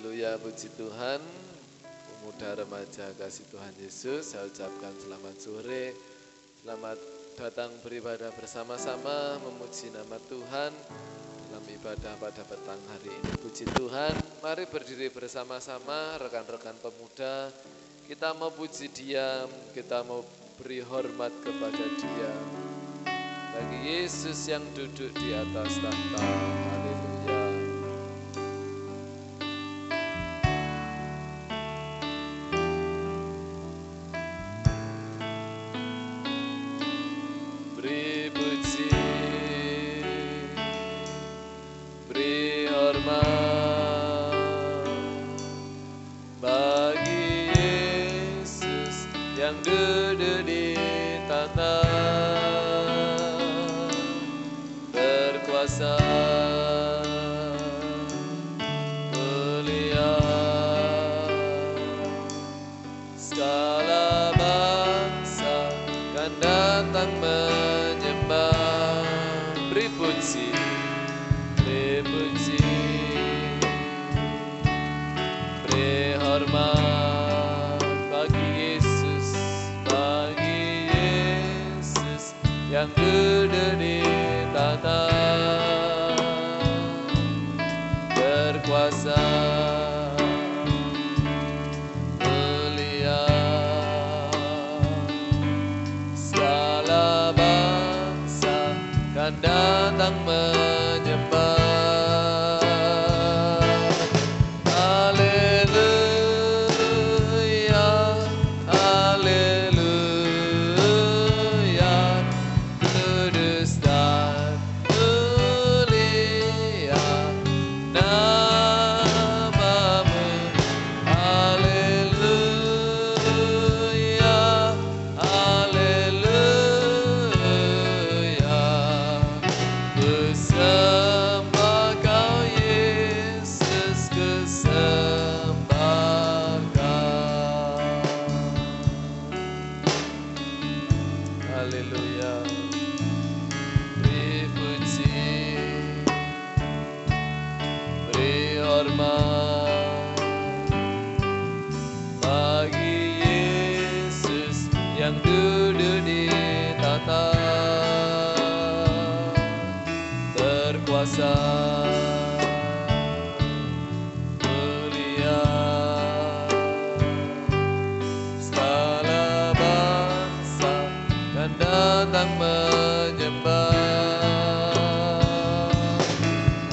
Haleluya, puji Tuhan. Pemuda remaja kasih Tuhan Yesus, saya ucapkan selamat sore. Selamat datang beribadah bersama-sama, memuji nama Tuhan dalam ibadah pada petang hari ini. Puji Tuhan, mari berdiri bersama-sama rekan-rekan pemuda. Kita mau puji Dia, kita mau beri hormat kepada Dia. Bagi Yesus yang duduk di atas tahta. Haleluya. Beri puji, beri hormat bagi Yesus yang duduk di tahta. Berkuasa mulia, segala bangsa kan datang menyembah. Beri puji, beri puji, beri hormat bagi Yesus yang duduk di tahta. Berkuasa mulia, segala bangsa kan datang menyembah. Haleluya, haleluya, kudus dan mulia namamu. Haleluya, haleluya, kusembah Kau Yesus, kusembah Kau. Haleluya. Beri puji, beri hormat bagi Yesus yang duduk di tahta. Berkuasa mulia, segala bangsa kan datang menyembah.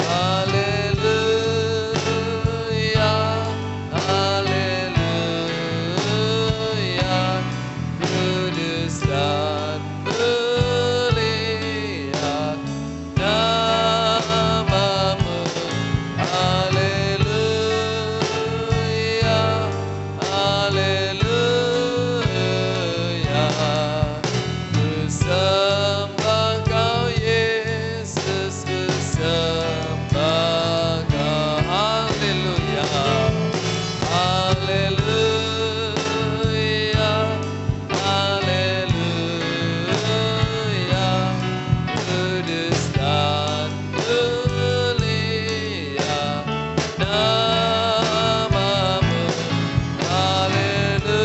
Haleluya, haleluya, kudus dan mulia namamu. Haleluya, haleluya, kusembah Kau Yesus, kusembah Kau. Haleluya, haleluya, haleluya, kudus dan mulia namamu. Haleluya,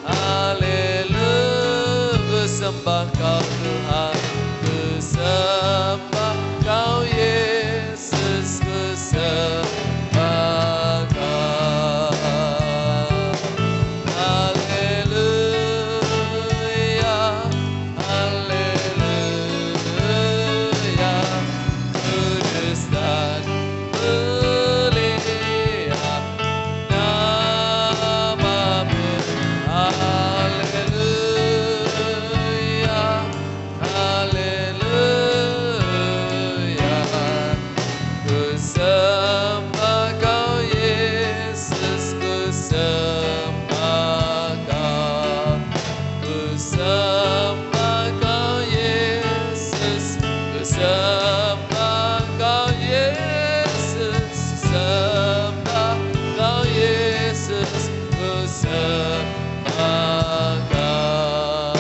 haleluya, kusembah Kau Tuhan, kusembah Kau Yesus, kusembah Kau. Haleluya, haleluya, kudus dan mulia namamu. Haleluya, haleluya, kusembah Kau Yesus, kusembah Kau. Kusembah Kau Yesus, kusembah Kau Yesus, kusembah Kau Yesus, kusembah Kau.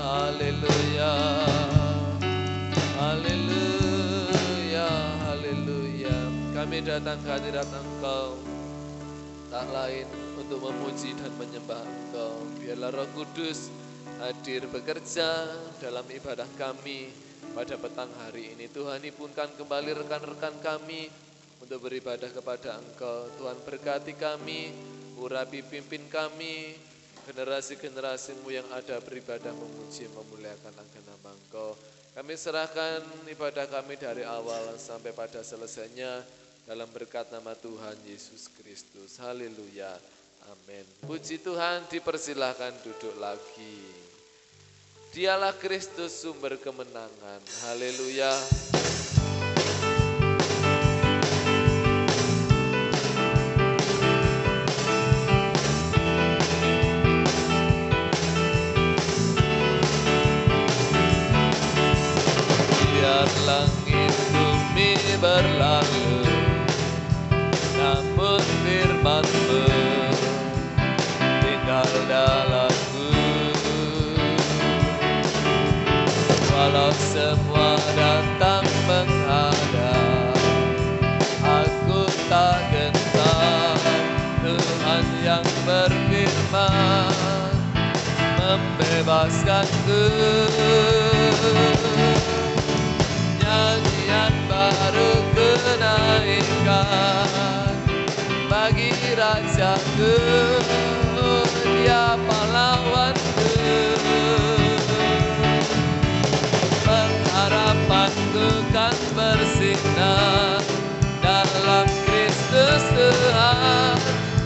Haleluya, haleluya, haleluya. datang ke hadirat Engkau tak lain untuk memuji dan menyembah Engkau. Biarlah Roh Kudus hadir bekerja dalam ibadah kami pada petang hari ini. Tuhan, himpunkan kembali rekan-rekan kami untuk beribadah kepada Engkau. Tuhan, berkati kami, urapi pimpin kami, generasi-generasimu yang ada beribadah memuji memuliakan akan nama Engkau. Kami serahkan ibadah kami dari awal sampai pada selesainya dalam berkat nama Tuhan Yesus Kristus. Haleluya. Amin. Puji Tuhan, dipersilahkan duduk lagi. Dialah Kristus sumber kemenangan. Haleluya. Biar langit bumi berlalu, namun firman-Mu tinggal dalamku. Walau semua datang menghadap, aku tak gentar. Tuhan yang berfirman membebaskanku. Nyanyian baru kenaikkan bagi Rajaku, Dia pahlawanku. Pengharapanku kan bersinar dalam Kristus Tuhan,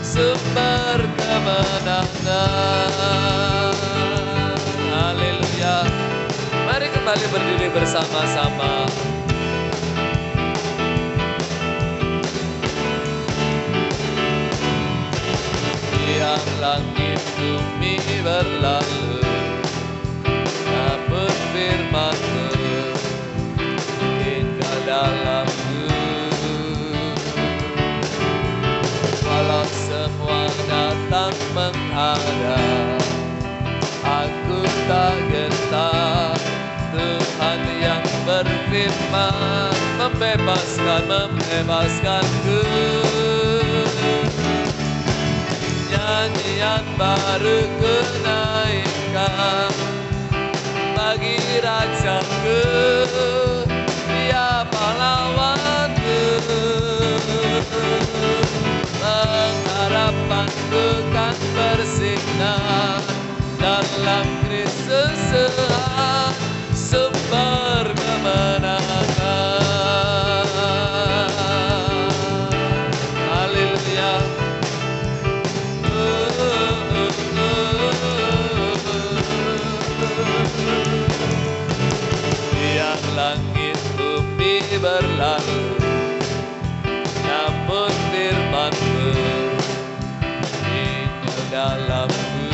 sumber kemenangan. Haleluya. Mari kembali berdiri bersama-sama. Yang langit bumi berlalu, namun firman-Mu tinggal dalamku. Walau semua datang menghadap, aku tak gentar. Tuhan yang berfirman membebaskanku. Nyanyian baru kenaikkan bagi Rajaku, Dia pahlawanku. Pengharapanku kan bersinar dalam Kristus Tuhan, sumber kemenangan. Haleluya. Biar langit bumi berlalu, namun firman-Mu tinggal dalamku.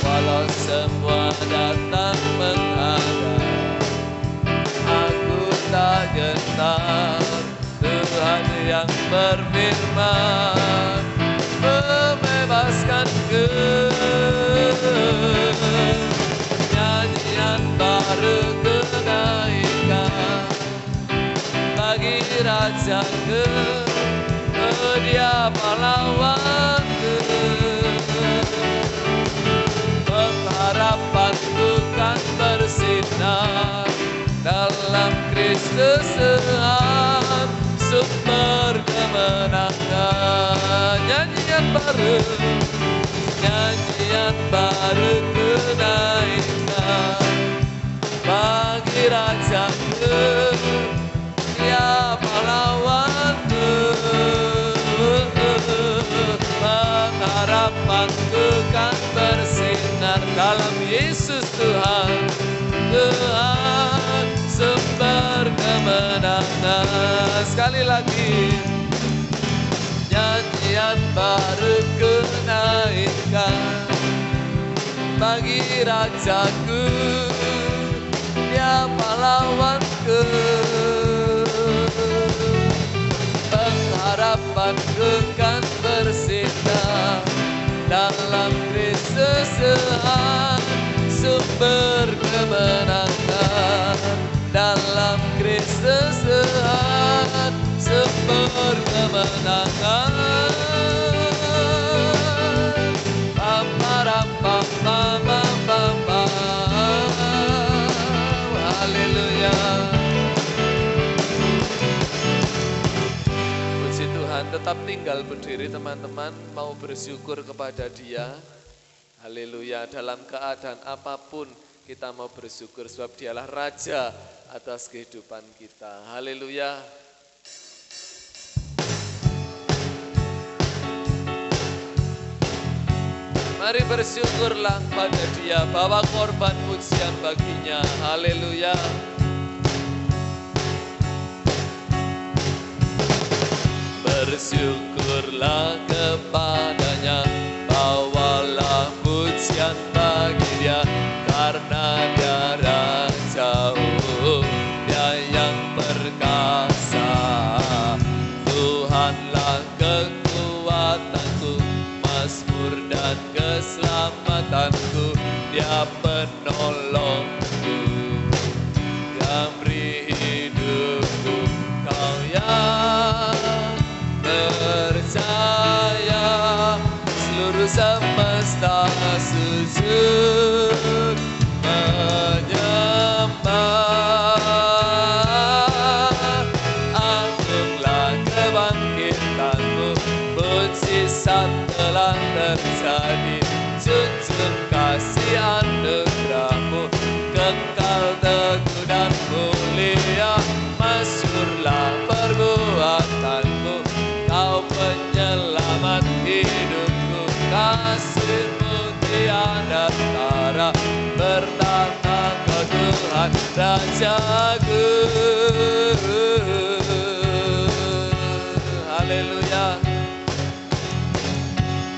Walau semua datang menghadap, aku tak gentar. Tuhan yang berfirman membebaskanku. Nyanyian baru kenaikkan bagi Rajaku, Dia pahlawanku. Pengharapanku kan bersinar dalam Kristus Tuhan, sumber kemenangan. Nyanyian baru kenaikkan bagi Rajaku, Dia pahlawanku. Pengharapanku kan bersinar dalam Yesus Tuhan, Tuhan sumber kemenangan. Sekali lagi, nyanyian baru kenaikkan bagi Rajaku, Dia pahlawanku. Pengharapanku kan bersinar dalam Kristus Tuhan, sumber kemenangan dalam Kristus Tuhan. kemenangan. Haleluya. Puji Tuhan, tetap tinggal berdiri teman-teman, mau bersyukur kepada Dia. Haleluya, dalam keadaan apapun kita mau bersyukur sebab Dialah Raja atas kehidupan kita. Haleluya. Mari bersyukurlah pada Dia, bawa korban pujian baginya. Haleluya. Bersyukurlah kepadanya, bawalah pujian bagi Dia, karena Dia Raja, Dia yang perkasa. Tuhanlah kekuatanku, mazmur dan keselamatanku, Dia penolongku, Dia beri hidupku. Kau yang percaya, seluruh semesta sujud menyembah. Agunglah kebangkitanmu, mujizat telah terjadi. Junjung kasih anugerahmu, kekal teguh dan mulia. Masyhurlah perbuatanmu, Kau penyelamat hidupku. Kasih-Mu tiada tara, bertahta Kau Tuhan Rajaku. Haleluya.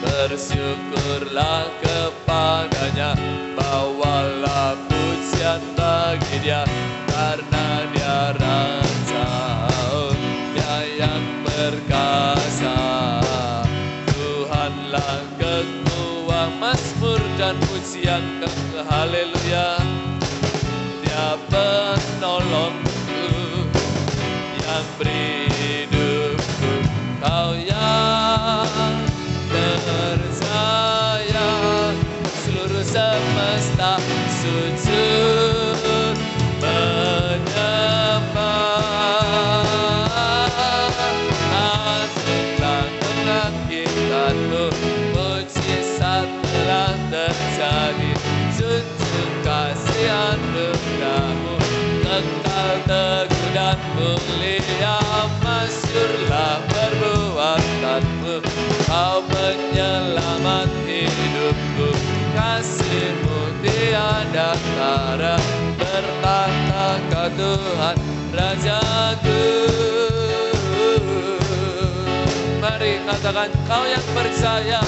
Bersyukurlah kepadanya, bawalah pujian bagi Dia, karena Dia Raja, Dia yang perkasa. Tuhanlah kekuatan, mazmur dan pujian ke haleluya. Dia penolongku, yang beri hidupku. Kau yang percaya, seluruh semesta sujud menyembah. Agunglah kebangkitanmu, mujizat telah terjadi. Junjung kasih anugerahmu, kekal teguh dan mulia. Masyhurlah perbuatanmu, Kau penyelamat hidupku. Kasih-Mu tiada tara, bertahta Kau Tuhan Rajaku. Mari katakan, Kau yang percaya,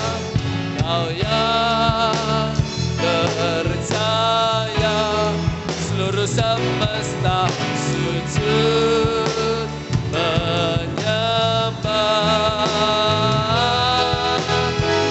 Kau yang percaya, seluruh semesta sujud menyembah.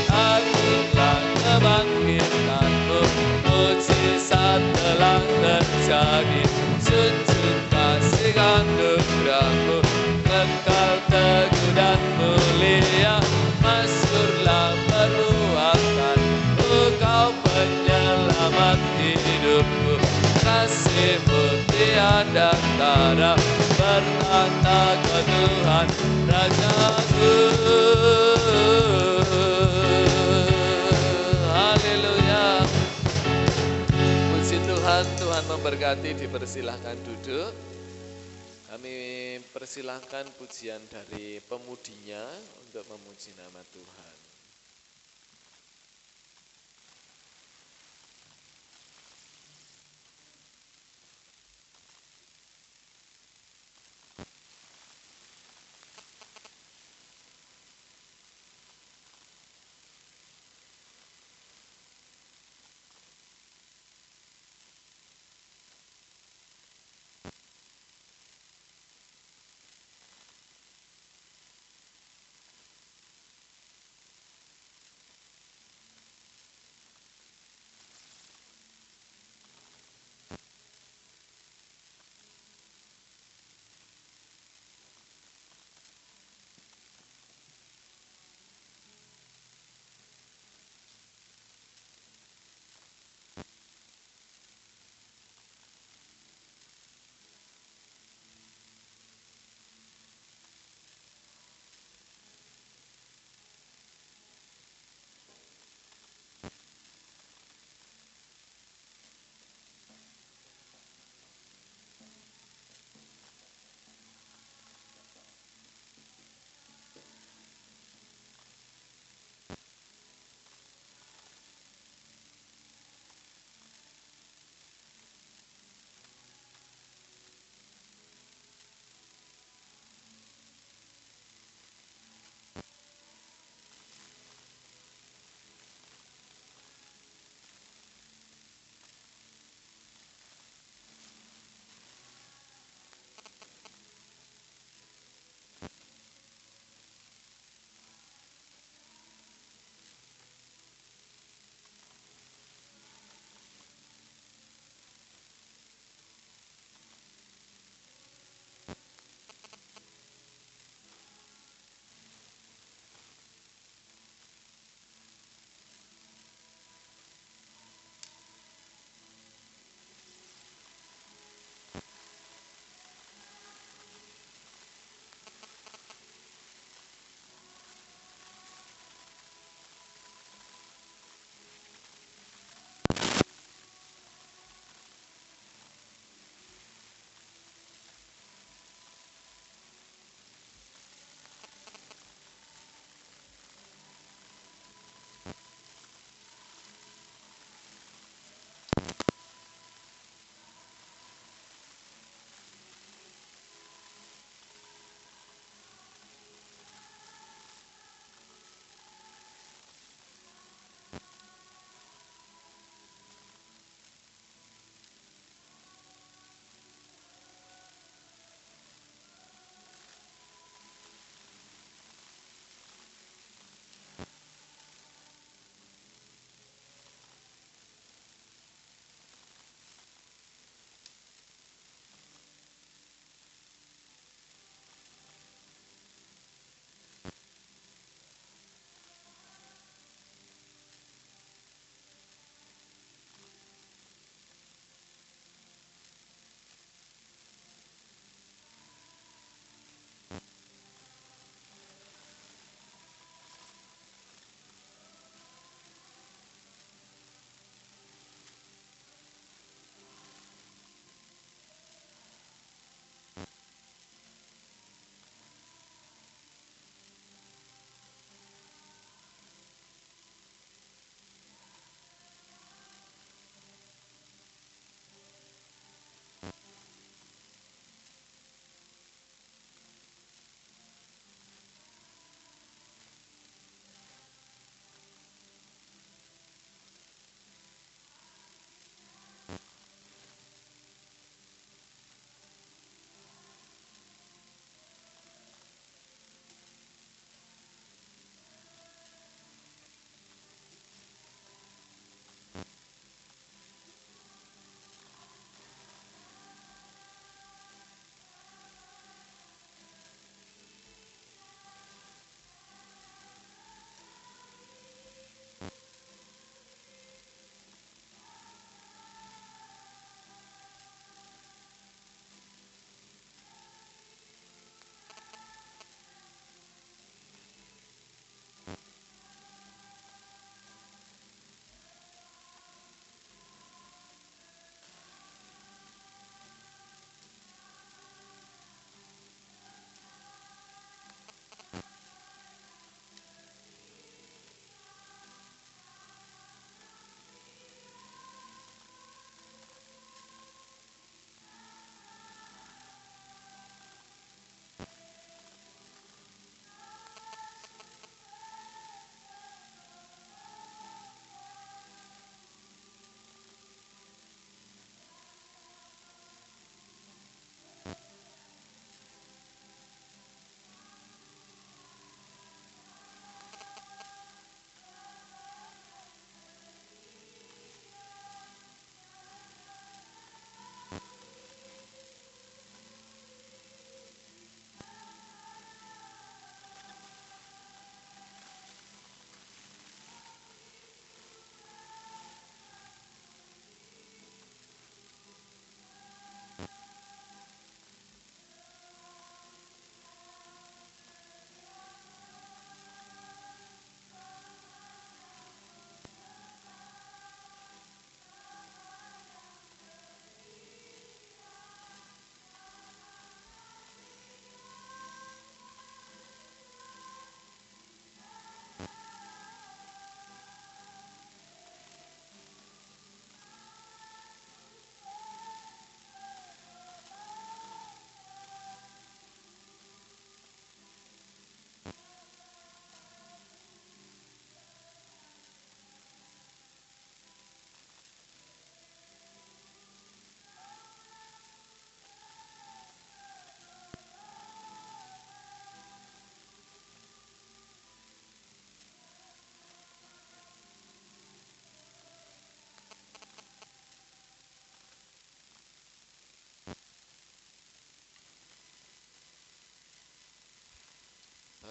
Agunglah kebangkitanmu, mujizat telah terjadi. Junjung kasih anugerahmu, kekal teguh dan mulia. Masyhurlah perbuatanmu, Kau penyelamat hidupku. Kasih-Mu tiada tara, bertahta Kau Tuhan Rajaku. Haleluya. Puji Tuhan, Tuhan memberkati. Dipersilahkan duduk. Kami persilahkan pujian dari pemudinya untuk memuji nama Tuhan.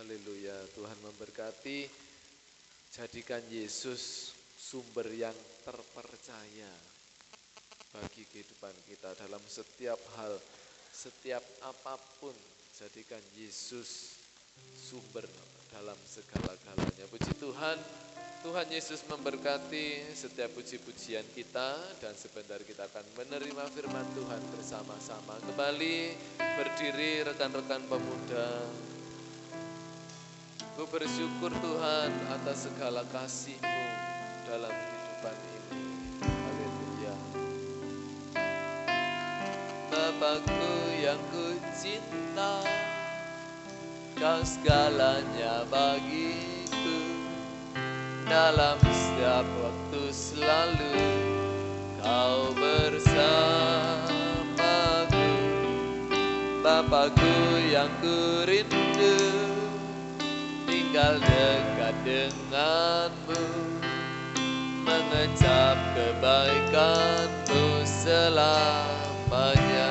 Haleluya, Tuhan memberkati. Jadikan Yesus sumber yang terpercaya bagi kehidupan kita dalam setiap hal, setiap apapun. Jadikan Yesus sumber dalam segala-galanya. Puji Tuhan, Tuhan Yesus memberkati setiap puji-pujian kita, dan sebentar kita akan menerima firman Tuhan bersama-sama. Kembali berdiri rekan-rekan pemuda. Ku bersyukur Tuhan atas segala kasih-Mu dalam kehidupan ini. Haleluya. Bapakku yang ku cinta, Kau segalanya bagiku, dalam setiap waktu selalu Kau bersamaku. Bapakku yang ku rindu, tinggal dekat denganmu, mengecap kebaikanmu selamanya.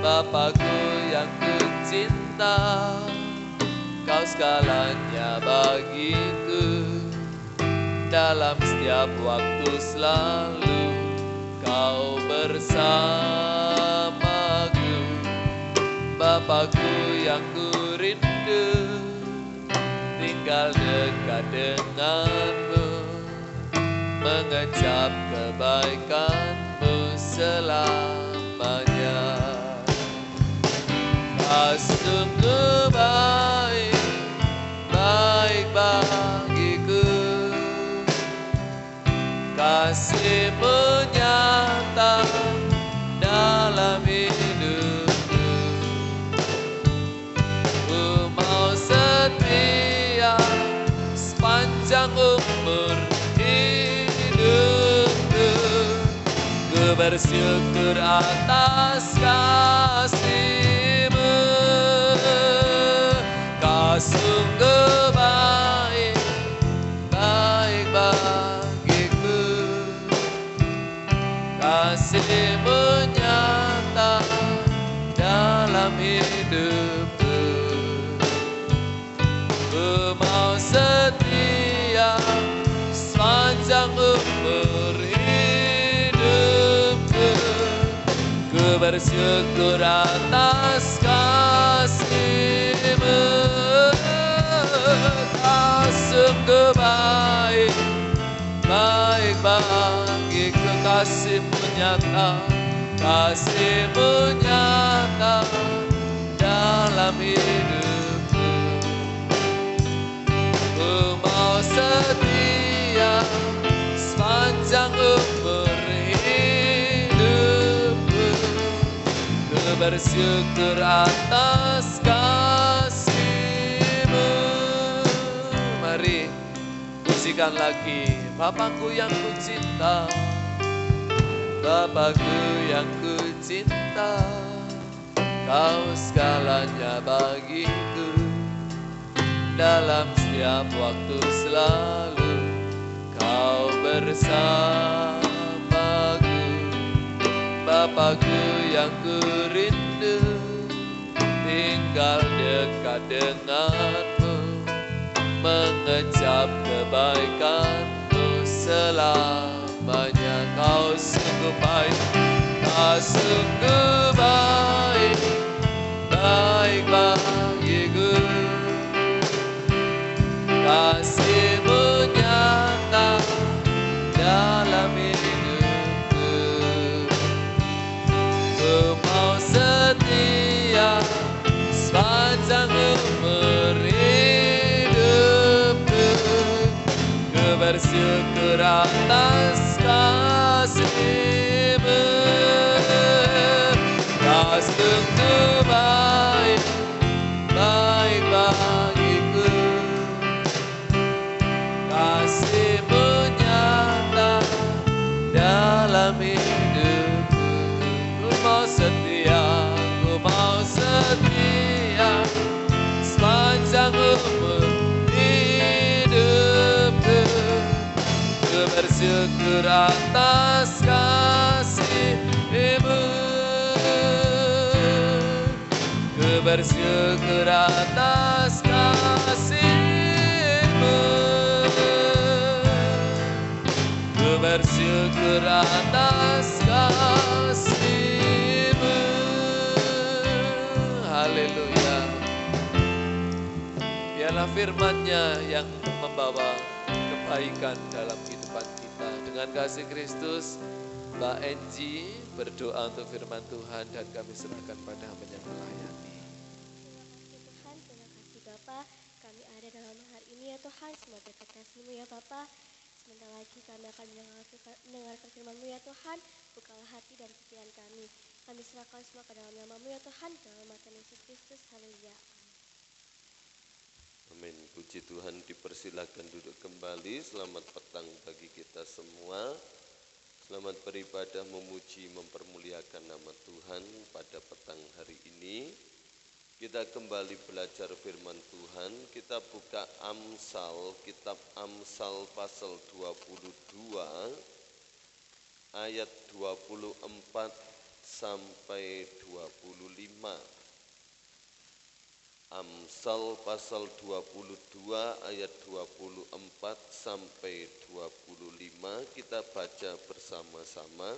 Bapakku yang ku cinta, Kau segalanya bagiku, dalam setiap waktu selalu Kau bersamaku. Bapakku yang ku rindu, tinggal dekat denganmu, mengecap kebaikanmu selamanya. Kau sungguh baik, baik bagiku, kasih-Mu nyata dalam hidupku. Ku mau setia sepanjang umur hidupku. Ku bersyukur atas kasih-Mu. Kau sungguh baik, baik bagiku, kasih-Mu nyata dalam hidupku. Ku mau setia sepanjang umur hidupku. Ku bersyukur atas kasih-Mu. Kau sungguh baik, baik bagiku, kasih-Mu nyata, kasih-Mu nyata dalam hidupku. Ku mau setia sepanjang umur hidupku. Ku bersyukur atas kasih-Mu. Mari pujikan lagi. Bapakku yang ku cinta, Bapakku yang ku cinta, Kau segalanya bagiku, dalam setiap waktu selalu Kau bersamaku. Bapakku yang ku rindu, tinggal dekat denganmu, mengecap kebaikanmu selamanya. Kau sungguh baik, Kau sungguh baik, baik bagiku, kasih-Mu nyata dalam hidupku. Ku mau setia sepanjang umur hidupku. Ku bersyukur atas kasih-Mu. Kau sungguh baik, baik bagiku, kasih-Mu nyata dalam hidupku. Ku mau setia, ku mau setia sepanjang umur hidupku. Ku bersyukur atas kasih-Mu. Ku bersyukur atas kasih-Mu. Ku bersyukur atas kasih-Mu. Haleluya. Biarlah firman-Nya yang membawa kebaikan dalam kehidupan kita. Dengan kasih Kristus, Mbak Enji berdoa untuk firman Tuhan dan kami serahkan pada hamba yang melayani. Terima kasih Tuhan, terima kasih Bapa. Kami ada dalam hari ini ya Tuhan, semua berkat kasih-Mu ya Bapa. Sebentar lagi kami akan mendengarkan firman-Mu ya Tuhan. Bukalah hati dan pikiran kami. Kami serahkan semua ke dalam nama-Mu ya Tuhan, dalam nama Tuhan Yesus Kristus. Haleluya. Amin. Puji Tuhan, dipersilakan duduk kembali. Selamat petang bagi kita semua. Selamat beribadah, memuji, mempermuliakan nama Tuhan pada petang hari ini. Kita kembali belajar firman Tuhan. Kita buka Amsal, kitab Amsal pasal 22 ayat 24 sampai 25. Amsal pasal 22 ayat 24 sampai 25 kita baca bersama-sama.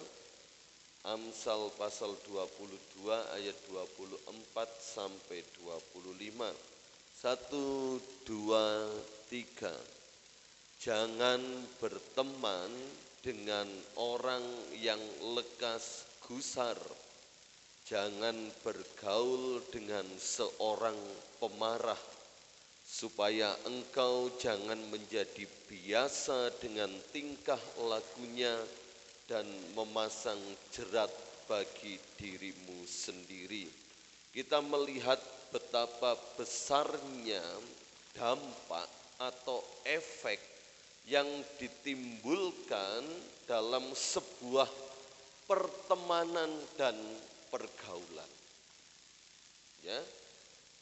Amsal pasal 22 ayat 24 sampai 25. 1, 2, 3. Jangan berteman dengan orang yang lekas gusar. Jangan bergaul dengan seorang pemarah, supaya engkau jangan menjadi biasa dengan tingkah lakunya dan memasang jerat bagi dirimu sendiri. Kita melihat betapa besarnya dampak atau efek yang ditimbulkan dalam sebuah pertemanan dan pergaulan. Ya,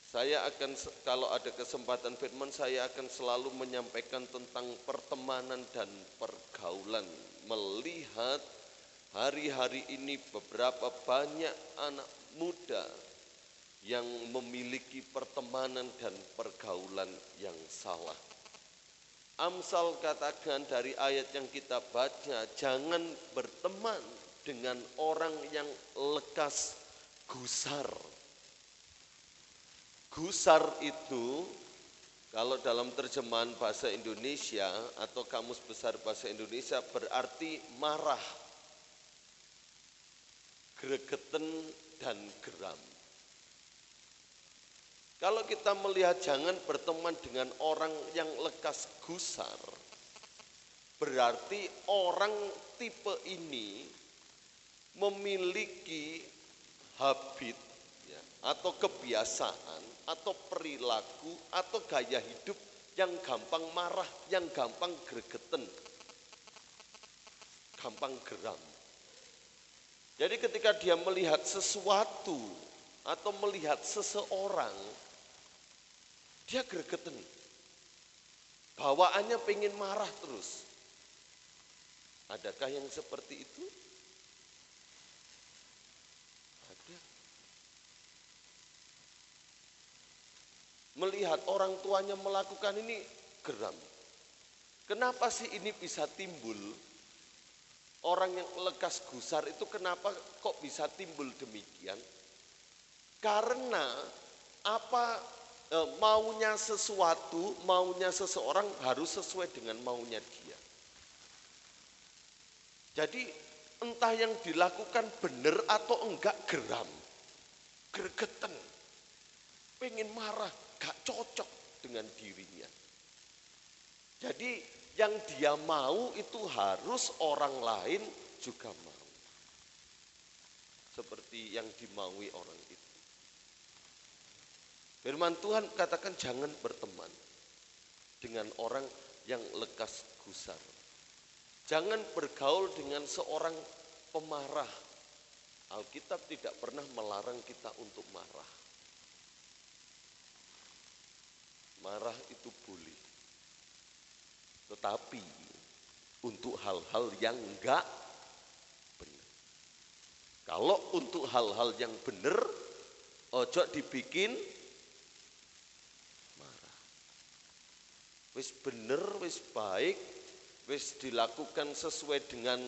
saya akan, kalau ada kesempatan firman, saya akan selalu menyampaikan tentang pertemanan dan pergaulan. Melihat hari-hari ini beberapa banyak anak muda yang memiliki pertemanan dan pergaulan yang salah. Amsal katakan dari ayat yang kita baca, jangan berteman dengan orang yang lekas gusar. Gusar itu kalau dalam terjemahan bahasa Indonesia atau Kamus Besar Bahasa Indonesia berarti marah, gregeten dan geram. Kalau kita melihat jangan berteman dengan orang yang lekas gusar, berarti orang tipe ini memiliki habit ya, atau kebiasaan atau perilaku atau gaya hidup yang gampang marah, yang gampang gregeten, gampang geram. Jadi ketika dia melihat sesuatu atau melihat seseorang, dia gregeten, bawaannya pengen marah terus. Adakah yang seperti itu? Melihat orang tuanya melakukan ini geram. Kenapa sih ini bisa timbul? Orang yang lekas gusar itu kenapa kok bisa timbul demikian? Karena maunya sesuatu, maunya seseorang harus sesuai dengan maunya dia. Jadi entah yang dilakukan benar atau enggak, geram, gregeten, pengen marah, gak cocok dengan dirinya. Jadi yang dia mau itu harus orang lain juga mau. Seperti yang dimaui orang itu. Firman Tuhan katakan jangan berteman dengan orang yang lekas gusar. Jangan bergaul dengan seorang pemarah. Alkitab tidak pernah melarang kita untuk marah. Marah itu boleh, tetapi untuk hal-hal yang enggak benar. Kalau untuk hal-hal yang benar, ojo dibikin marah. Wis bener, wis baik, wis dilakukan sesuai dengan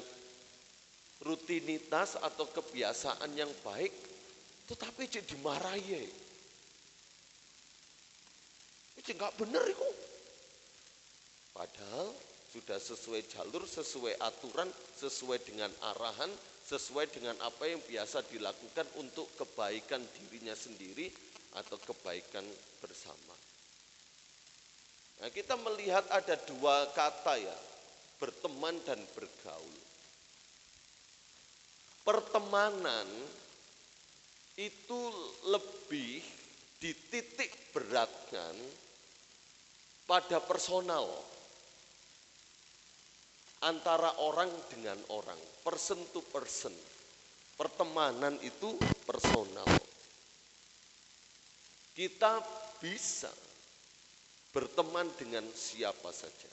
rutinitas atau kebiasaan yang baik, tetapi jadi dimarahi. Itu enggak bener itu. Padahal sudah sesuai jalur, sesuai aturan, sesuai dengan arahan, sesuai dengan apa yang biasa dilakukan untuk kebaikan dirinya sendiri atau kebaikan bersama. Nah, kita melihat ada dua kata ya, berteman dan bergaul. Pertemanan itu lebih dititik beratkan pada personal antara orang dengan orang, person to person. Pertemanan itu personal. Kita bisa berteman dengan siapa saja.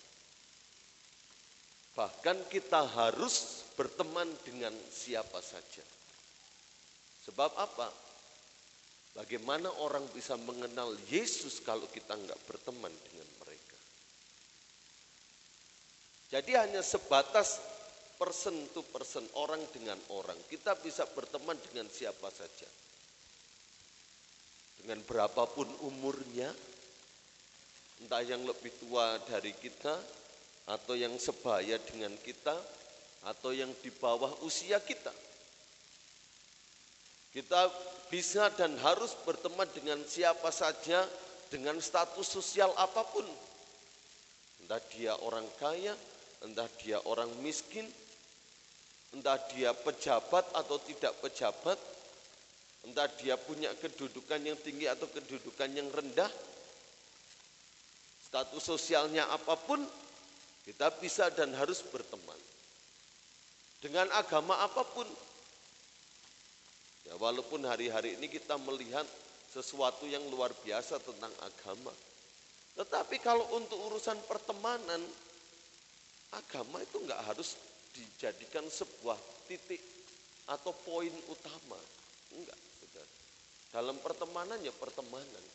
Bahkan kita harus berteman dengan siapa saja. Sebab apa? Bagaimana orang bisa mengenal Yesus kalau kita enggak berteman dengan mereka? Jadi hanya sebatas person to person, orang dengan orang. Kita bisa berteman dengan siapa saja. Dengan berapapun umurnya, entah yang lebih tua dari kita, atau yang sebaya dengan kita, atau yang di bawah usia kita. Kita bisa dan harus berteman dengan siapa saja, dengan status sosial apapun. Entah dia orang kaya, entah dia orang miskin, entah dia pejabat atau tidak pejabat, entah dia punya kedudukan yang tinggi atau kedudukan yang rendah, status sosialnya apapun, kita bisa dan harus berteman. Dengan agama apapun. Ya, walaupun hari-hari ini kita melihat sesuatu yang luar biasa tentang agama. Tetapi kalau untuk urusan pertemanan, agama itu enggak harus dijadikan sebuah titik atau poin utama. Enggak, saudara. Dalam pertemanan ya pertemanan.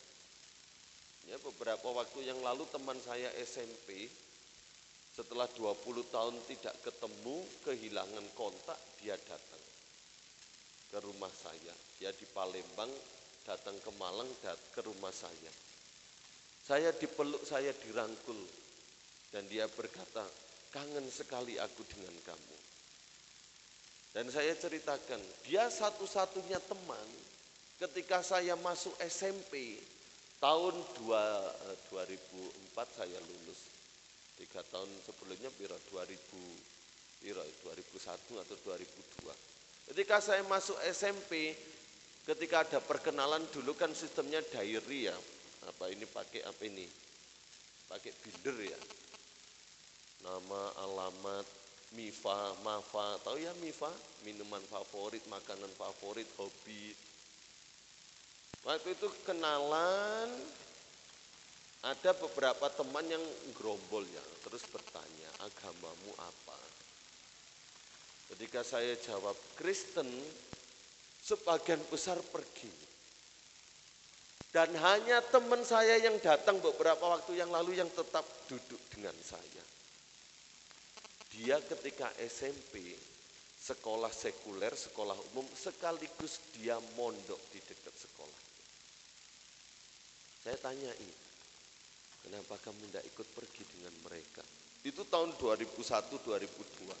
Ya, beberapa waktu yang lalu teman saya SMP, setelah 20 tahun tidak ketemu, kehilangan kontak, dia datang ke rumah saya. Dia di Palembang, datang ke Malang, ke rumah saya. Saya dipeluk, saya dirangkul. Dan dia berkata, kangen sekali aku dengan kamu. Dan saya ceritakan, dia satu-satunya teman ketika saya masuk SMP, tahun 2004 saya lulus. 3 tahun sebelumnya 2001 atau 2002. Ketika saya masuk SMP, ketika ada perkenalan dulu kan sistemnya diary ya. Apa ini pakai apa ini? Pakai binder ya. Nama, alamat, MIFA, MAFA, tahu ya MIFA? Minuman favorit, makanan favorit, hobi. Waktu itu kenalan, ada beberapa teman yang gerombol ya, terus bertanya, agamamu apa? Ketika saya jawab Kristen, sebagian besar pergi. Dan hanya teman saya yang datang beberapa waktu yang lalu yang tetap duduk dengan saya. Dia ketika SMP, sekolah sekuler, sekolah umum, sekaligus dia mondok di dekat sekolah. Saya tanyai, kenapa kamu tidak ikut pergi dengan mereka? Itu tahun 2001-2002.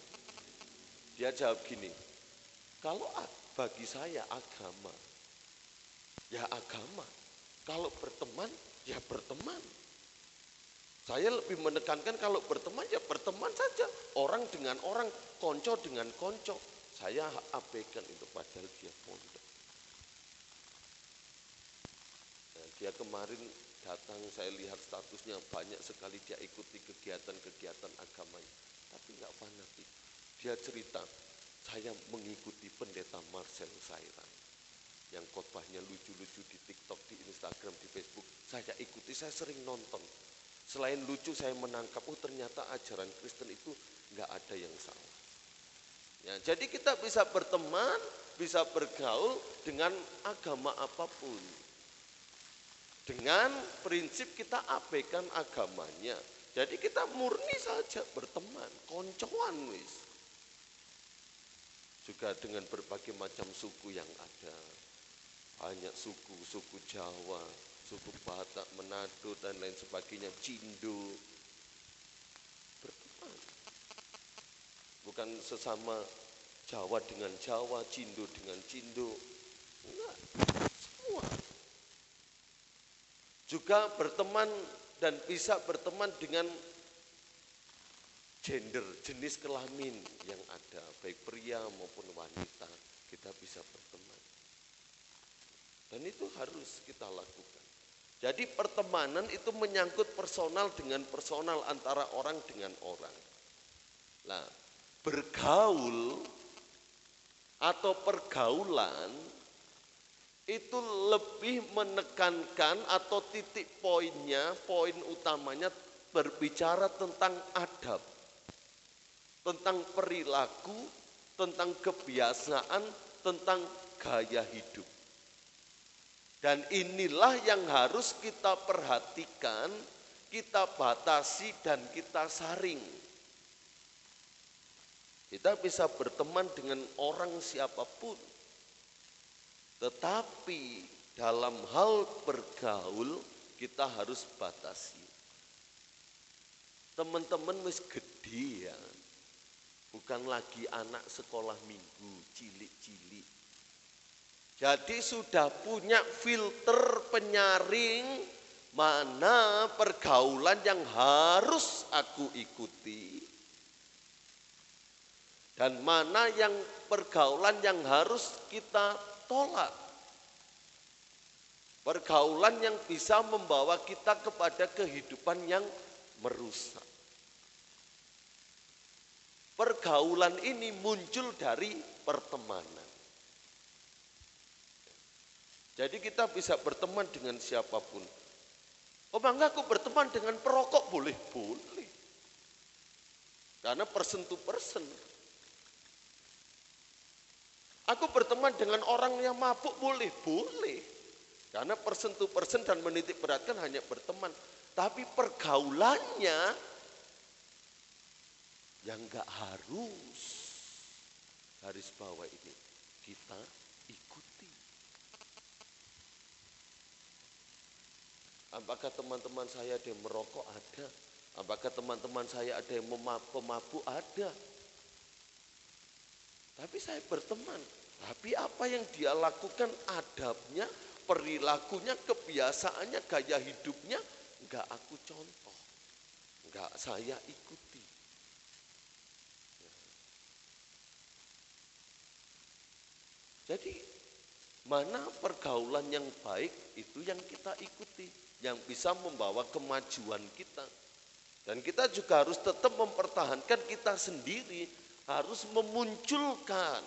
Dia jawab gini, kalau bagi saya agama, ya agama. Kalau berteman, ya berteman. Saya lebih menekankan kalau berteman, ya berteman saja. Orang dengan orang, konco dengan konco. Saya abaikan itu padahal dia pondok. Nah, dia kemarin datang, saya lihat statusnya banyak sekali dia ikuti kegiatan-kegiatan agamanya. Tapi enggak fanatik. Dia cerita, saya mengikuti pendeta Marcel Sairan. Yang khotbahnya lucu-lucu di TikTok, di Instagram, di Facebook. Saya ikuti, saya sering nonton. Selain lucu saya menangkap, oh ternyata ajaran Kristen itu enggak ada yang salah. Ya, jadi kita bisa berteman, bisa bergaul dengan agama apapun. Dengan prinsip kita abaikan agamanya. Jadi kita murni saja berteman, koncoan wis. Juga dengan berbagai macam suku yang ada. Banyak suku, suku Jawa, suku Batak, Manado dan lain sebagainya, Cindo. Berteman. Bukan sesama Jawa dengan Jawa, Cindo dengan Cindo. Enggak, semua. Juga berteman dan bisa berteman dengan gender, jenis kelamin yang ada, baik pria maupun wanita, kita bisa berteman. Dan itu harus kita lakukan. Jadi pertemanan itu menyangkut personal dengan personal, antara orang dengan orang. Nah, bergaul atau pergaulan itu lebih menekankan atau titik poinnya, poin utamanya berbicara tentang adab, tentang perilaku, tentang kebiasaan, tentang gaya hidup. Dan inilah yang harus kita perhatikan, kita batasi dan kita saring. Kita bisa berteman dengan orang siapapun. Tetapi dalam hal bergaul kita harus batasi. Teman-teman wis gede ya. Bukan lagi anak sekolah minggu, cilik-cilik. Jadi sudah punya filter penyaring mana pergaulan yang harus aku ikuti. Dan mana yang pergaulan yang harus kita tolak. Pergaulan yang bisa membawa kita kepada kehidupan yang merusak. Pergaulan ini muncul dari pertemanan. Jadi kita bisa berteman dengan siapapun. Oh bangga aku berteman dengan perokok, boleh? Boleh. Karena person to person. Aku berteman dengan orang yang mabuk, boleh? Boleh. Karena person to person dan menitik beratkan hanya berteman. Tapi pergaulannya yang enggak harus, garis bawah ini kita ikuti. Apakah teman-teman saya ada yang merokok? Ada. Apakah teman-teman saya ada yang pemabuk? Ada. Tapi saya berteman. Tapi apa yang dia lakukan, adabnya, perilakunya, kebiasaannya, gaya hidupnya, enggak aku contoh. Enggak saya ikuti. Jadi mana pergaulan yang baik itu yang kita ikuti. Yang bisa membawa kemajuan kita. Dan kita juga harus tetap mempertahankan kita sendiri. Harus memunculkan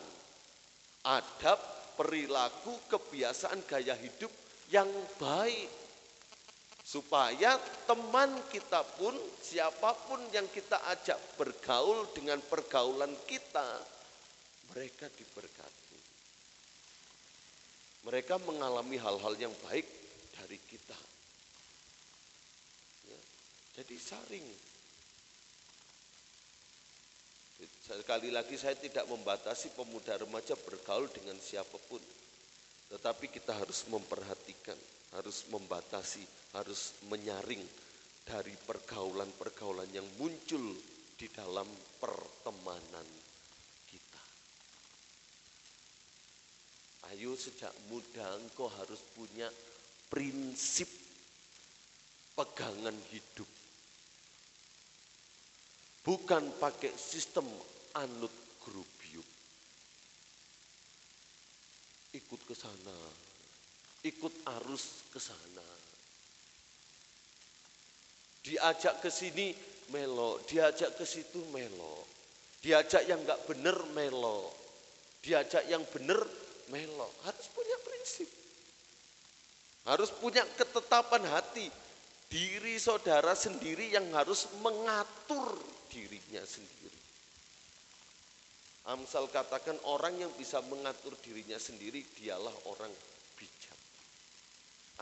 adab, perilaku, kebiasaan, gaya hidup yang baik. Supaya teman kita pun, siapapun yang kita ajak bergaul dengan pergaulan kita, mereka diberkati. Mereka mengalami hal-hal yang baik dari kita. Ya, jadi saring. Sekali lagi saya tidak membatasi pemuda remaja bergaul dengan siapapun. Tetapi kita harus memperhatikan, harus membatasi, harus menyaring dari pergaulan-pergaulan yang muncul di dalam pertemanan kita. Ayo sejak muda engkau harus punya prinsip pegangan hidup. Bukan pakai sistem anut grubyuk. Ikut ke sana, ikut arus ke sana. Diajak ke sini melo, diajak ke situ melo. Diajak yang enggak benar melo. Diajak yang benar melo. Harus punya prinsip. Harus punya ketetapan hati. Diri saudara sendiri yang harus mengatur dirinya sendiri. Amsal katakan orang yang bisa mengatur dirinya sendiri dialah orang bijak.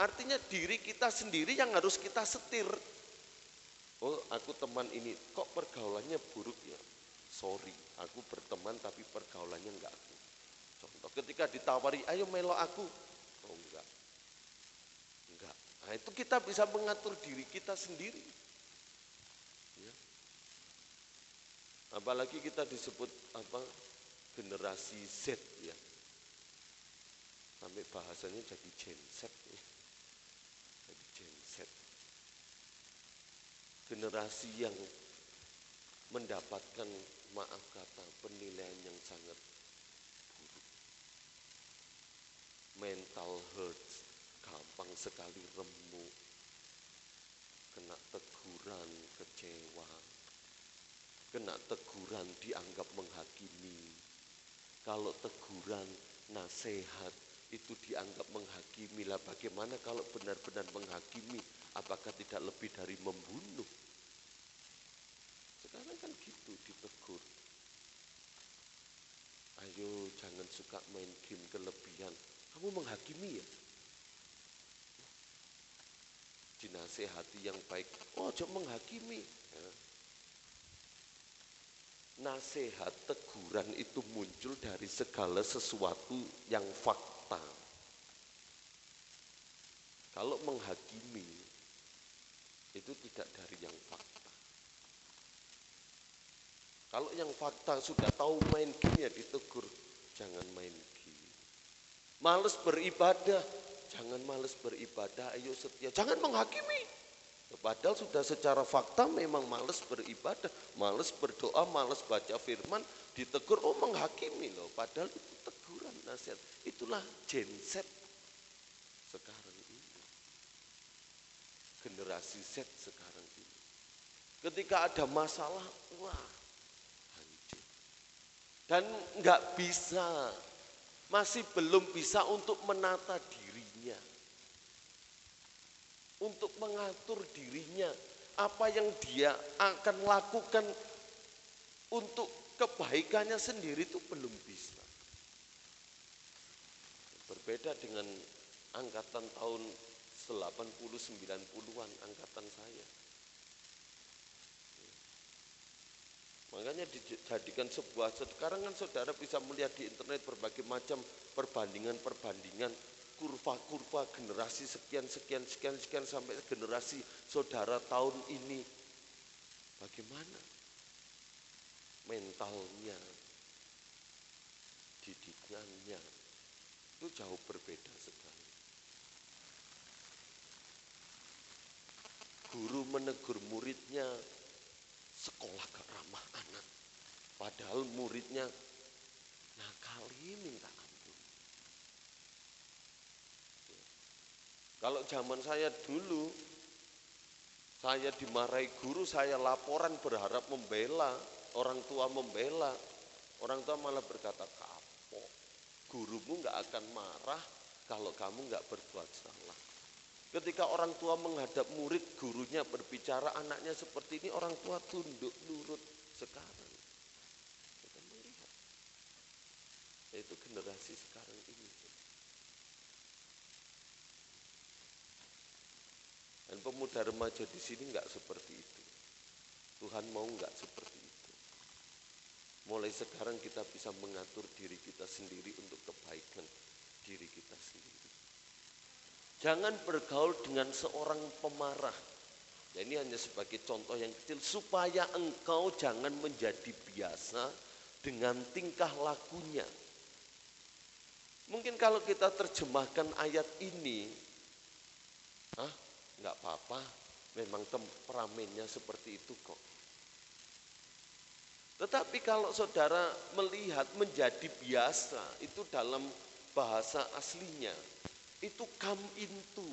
Artinya diri kita sendiri yang harus kita setir. Oh, aku teman ini kok pergaulannya buruk ya. Sorry, aku berteman tapi pergaulannya enggak aku. Contoh, ketika ditawari, ayo melo aku. Oh enggak. Enggak. Nah itu kita bisa mengatur diri kita sendiri. Ya. Apalagi kita disebut generasi Z ya. Sampai bahasanya jadi Gen Z ya. Jadi Gen Z. Generasi yang mendapatkan, maaf kata, penilaian yang sangat buruk. Mental hurt, gampang sekali remuk, kena teguran, kecewa, kena teguran dianggap menghakimi. Kalau teguran, nasihat itu dianggap menghakimi. Lah bagaimana kalau benar-benar menghakimi? Apakah tidak lebih dari membunuh? Sekarang kan gitu ditegur. Ayo jangan suka main game kelebihan. Kamu menghakimi ya? Dinasehati yang baik. Oh jangan menghakimi. Ya. Nasihat teguran itu muncul dari segala sesuatu yang fakta. Kalau menghakimi itu tidak dari yang fakta. Kalau yang fakta sudah tahu main game ya ditegur, jangan main game. Males beribadah, jangan males beribadah, ayo setia, jangan menghakimi. Padahal sudah secara fakta memang males beribadah, males berdoa, males baca firman, ditegur, oh menghakimi loh. Padahal itu teguran, nasihat. Itulah Gen Z sekarang ini. Generasi Z sekarang ini. Ketika ada masalah, wah hancur. Dan nggak bisa, masih belum bisa untuk menata dirinya. Untuk mengatur dirinya, apa yang dia akan lakukan untuk kebaikannya sendiri itu belum bisa. Berbeda dengan angkatan tahun 80-90-an, angkatan saya. Makanya dijadikan sebuah, sekarang kan saudara bisa melihat di internet berbagai macam perbandingan, kurva-kurva generasi sekian sampai generasi saudara tahun ini. Bagaimana mentalnya, didikannya, itu jauh berbeda sekali. Guru menegur muridnya, sekolah gak ramah anak. Padahal muridnya nakali minta ampun. Kalau zaman saya dulu, saya dimarahi guru, saya laporan berharap membela, orang tua membela. Orang tua malah berkata, kapok, gurumu gak akan marah kalau kamu gak berbuat salah. Ketika orang tua menghadap murid, gurunya berbicara, anaknya seperti ini, orang tua tunduk nurut. Sekarang kita melihat, yaitu generasi sekarang ini. Dan pemuda remaja di sini nggak seperti itu. Tuhan mau nggak seperti itu. Mulai sekarang kita bisa mengatur diri kita sendiri untuk kebaikan diri kita sendiri. Jangan bergaul dengan seorang pemarah. Ya, ini hanya sebagai contoh yang kecil supaya engkau jangan menjadi biasa dengan tingkah lakunya. Mungkin kalau kita terjemahkan ayat ini, nggak apa-apa, memang temperamennya seperti itu kok. Tetapi kalau saudara melihat menjadi biasa, itu dalam bahasa aslinya, itu come into,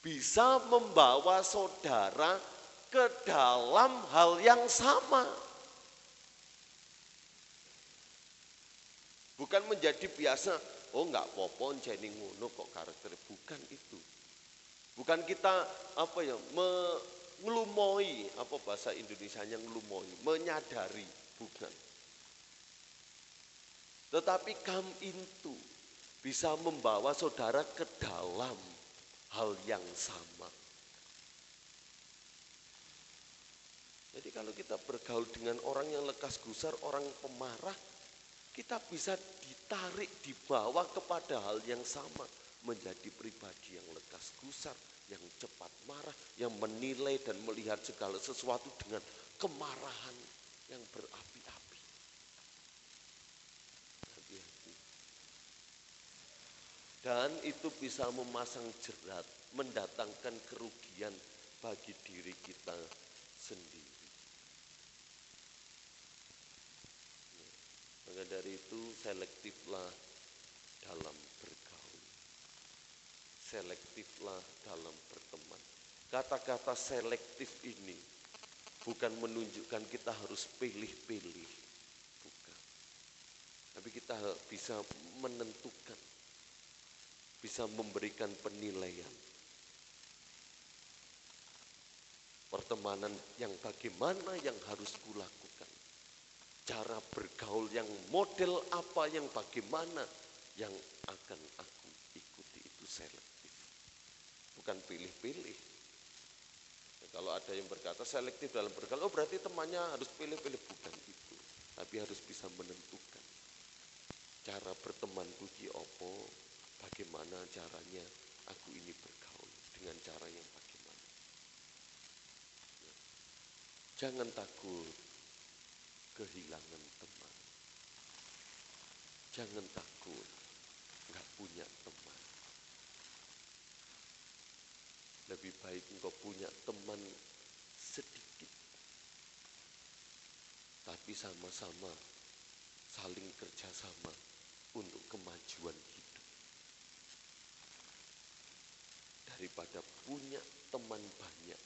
bisa membawa saudara ke dalam hal yang sama. Bukan menjadi biasa, oh enggak popon jadi ngono kok karakter, bukan itu. Bukan kita ngelumoi, apa bahasa Indonesianya ngelumoi, menyadari, bukan. Tetapi come into bisa membawa saudara ke dalam hal yang sama. Jadi kalau kita bergaul dengan orang yang lekas gusar, orang pemarah, kita bisa ditarik, dibawa kepada hal yang sama. Menjadi pribadi yang lekas gusar, yang cepat marah, yang menilai dan melihat segala sesuatu dengan kemarahan yang berapi-api. Hati-hati. Dan itu bisa memasang jerat, mendatangkan kerugian bagi diri kita sendiri. Maka dari itu selektiflah dalam bergaul. Selektiflah dalam berteman. Kata-kata selektif ini bukan menunjukkan kita harus pilih-pilih. Bukan. Tapi kita bisa menentukan. Bisa memberikan penilaian. Pertemanan yang bagaimana yang harus kulakukan. Cara bergaul yang model apa yang bagaimana yang akan aku ikuti itu selektif. Bukan pilih-pilih. Kalau ada yang berkata selektif dalam bergaul, oh berarti temannya harus pilih-pilih. Bukan itu. Tapi harus bisa menentukan. Cara bertemanku ki opo, bagaimana caranya aku ini bergaul dengan cara yang bagaimana. Jangan takut kehilangan teman. Jangan takut nggak punya teman. Lebih baik engkau punya teman sedikit, tapi sama-sama saling kerjasama untuk kemajuan hidup. Daripada punya teman banyak,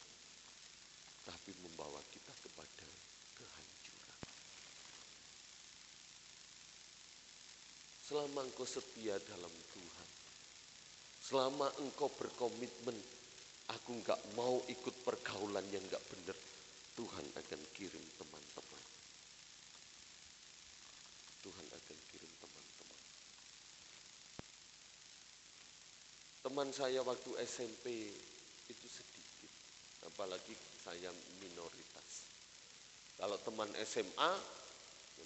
tapi membawa kita kepada kehancuran. Selama engkau setia dalam Tuhan, selama engkau berkomitmen, aku enggak mau ikut pergaulan yang enggak benar, Tuhan akan kirim teman-teman. Tuhan akan kirim teman-teman. Teman saya waktu SMP itu sedikit, apalagi saya minoritas. Kalau teman SMA,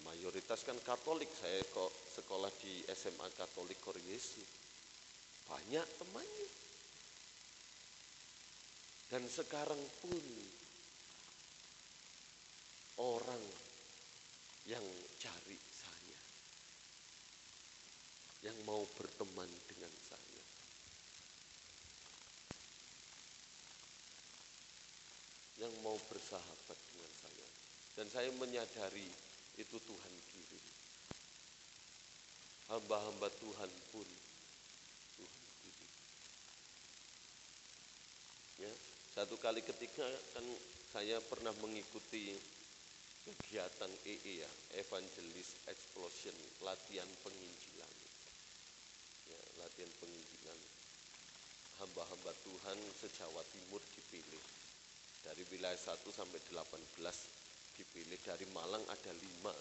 mayoritas kan Katolik. Saya kok sekolah di SMA Katolik Koryesi. Banyak temannya. Dan sekarang pun orang yang cari saya, yang mau berteman dengan saya. Yang mau bersahabat dengan saya. Dan saya menyadari itu Tuhan kirim. Hamba-hamba Tuhan pun Tuhan kirim. Ya, satu kali ketika kan saya pernah mengikuti kegiatan ya, Evangelis Explosion, latihan penginjilan. Ya, latihan penginjilan. Hamba-hamba Tuhan se-Jawa Timur dipilih. Dari wilayah 1 sampai 18 dipilih, dari Malang ada 5.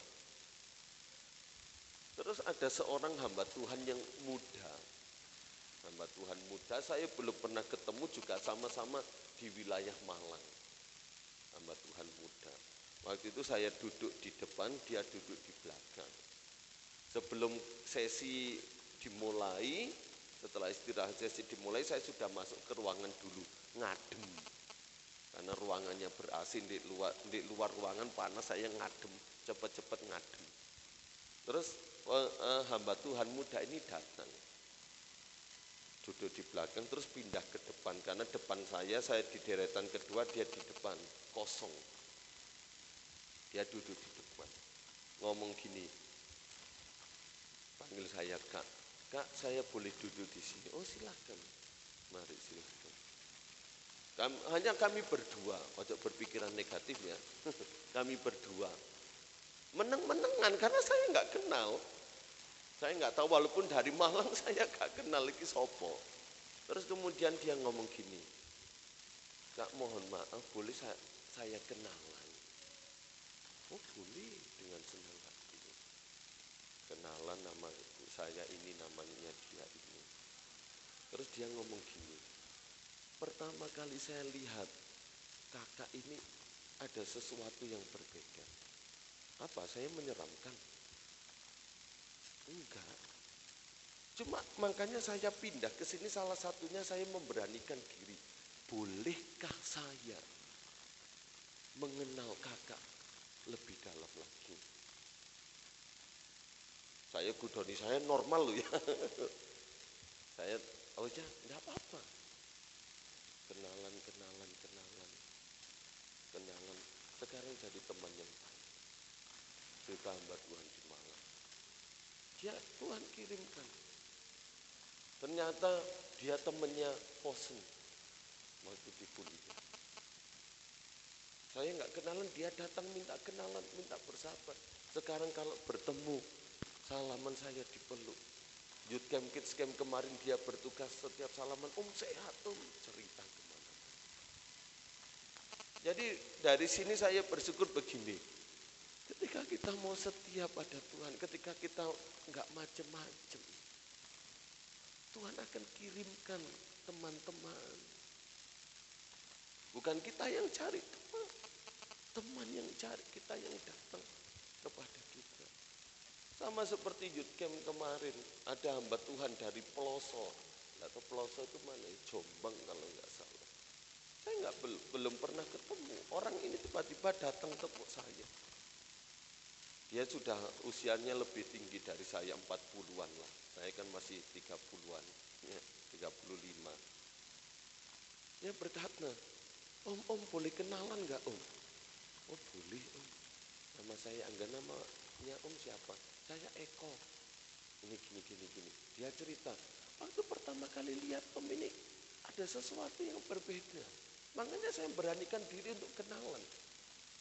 Terus ada seorang hamba Tuhan yang muda. Hamba Tuhan muda, saya belum pernah ketemu, juga sama-sama di wilayah Malang. Hamba Tuhan muda. Waktu itu saya duduk di depan, dia duduk di belakang. Sebelum sesi dimulai, setelah istirahat sesi dimulai, saya sudah masuk ke ruangan dulu, ngadem. Karena ruangannya ber-AC, di luar ruangan panas, saya ngadem, cepat-cepat ngadem. Terus hamba Tuhan muda ini datang, duduk di belakang, terus pindah ke depan. Karena depan saya di deretan kedua, dia di depan, kosong. Dia duduk di depan, ngomong gini, panggil saya Kak, Kak saya boleh duduk di sini? Oh silakan, mari silakan. Hanya kami berdua, ojo berpikiran negatif ya. Kami berdua meneng-menengan karena saya nggak kenal. Saya nggak tahu, walaupun dari Malang saya nggak kenal lagi sopo. Terus kemudian dia ngomong gini, Kak mohon maaf boleh saya kenalan? Oh boleh, dengan senang hati. kenalan nama saya ini, namanya dia ini. Terus dia ngomong gini, pertama kali saya lihat kakak ini ada sesuatu yang berbeda. Apa, saya menyeramkan? Enggak. Cuma makanya saya pindah ke sini, salah satunya saya memberanikan diri. Bolehkah saya mengenal kakak lebih dalam lagi? Saya gudoni, saya normal loh ya. Saya, oh ya, enggak apa-apa. Kenalan. Sekarang jadi teman yang baik. Juga hamba Tuhan di Malang. Ya, Tuhan kirimkan. Ternyata dia temannya Posen waktu di kuliah. Saya nggak kenalan, dia datang minta kenalan, minta bersahabat. Sekarang kalau bertemu, salaman saya dipeluk. Youth Camp Kids Camp kemarin dia bertugas setiap salaman, sehat cerita kemana. Jadi dari sini saya bersyukur begini, ketika kita mau setia pada Tuhan, ketika kita nggak macem-macem, Tuhan akan kirimkan teman-teman. Bukan kita yang cari teman yang cari, kita yang datang kepada kita. Sama seperti Youth Camp kemarin, ada hamba Tuhan dari Peloso. Atau Peloso itu mana? Jombang kalau nggak salah. Saya belum pernah ketemu. Orang ini tiba-tiba datang tepuk saya. Dia sudah usianya lebih tinggi dari saya, 40-an lah. Saya kan masih 30-an, ya, 35. Dia berkata, Om boleh kenalan nggak Om? Oh boleh Om. Nama saya Angga, namanya Om siapa? Saya Eko. Ini gini. Dia cerita, waktu pertama kali lihat Om ini ada sesuatu yang berbeda. Makanya saya beranikan diri untuk kenalan.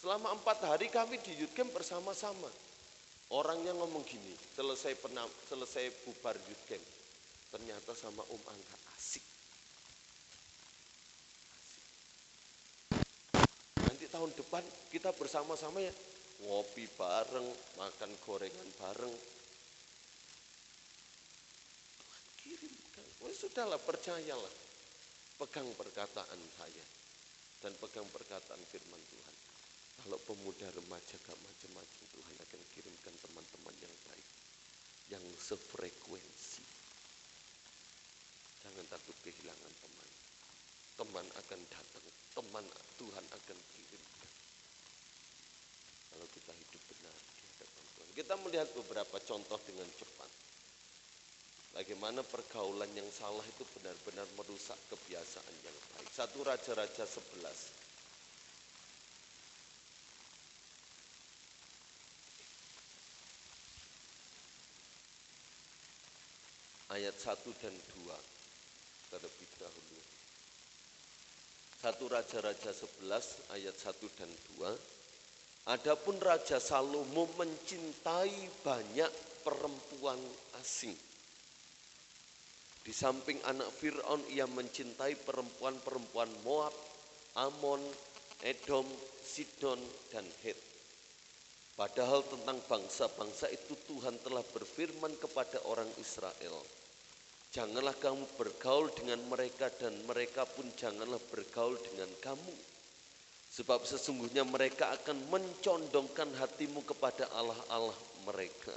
Selama 4 hari kami di Youth Camp bersama-sama. Orangnya ngomong gini, selesai bubar Youth Camp, ternyata sama Om Angga asik. Nanti tahun depan kita bersama-sama ya, ngopi bareng, makan gorengan bareng. Tuhan kirimkan, sudahlah percayalah, pegang perkataan saya dan pegang perkataan firman Tuhan. Kalau pemuda remaja gak macam-macam, Tuhan akan kirimkan teman-teman yang baik, yang sefrekuensi. Jangan takut kehilangan teman. Teman akan datang, teman Tuhan akan kirimkan. Kalau kita hidup benar di hadapan Tuhan. Kita melihat beberapa contoh dengan cepat. Bagaimana pergaulan yang salah itu benar-benar merusak kebiasaan yang baik. 1 Raja-Raja 11. Ayat 1 dan 2 terlebih dahulu. 1 Raja-Raja 11 ayat 1 dan 2. Adapun Raja Salomo mencintai banyak perempuan asing. Di samping anak Fir'aun, ia mencintai perempuan-perempuan Moab, Amon, Edom, Sidon, dan Het. Padahal tentang bangsa-bangsa itu Tuhan telah berfirman kepada orang Israel, janganlah kamu bergaul dengan mereka dan mereka pun janganlah bergaul dengan kamu. Sebab sesungguhnya mereka akan mencondongkan hatimu kepada Allah-Allah mereka.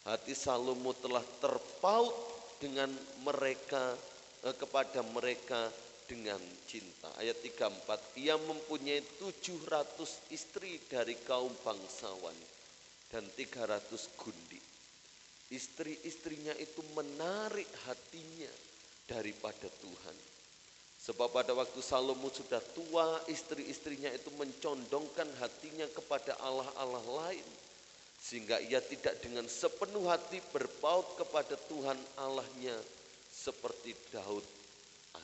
Hati Salomo telah terpaut dengan mereka, kepada mereka dengan cinta. Ayat 34, ia mempunyai 700 istri dari kaum bangsawan dan 300 gundik. Istri-istrinya itu menarik hatinya daripada Tuhan. Sebab pada waktu Salomo sudah tua, istri-istrinya itu mencondongkan hatinya kepada Allah-Allah lain. Sehingga ia tidak dengan sepenuh hati berpaut kepada Tuhan Allahnya seperti Daud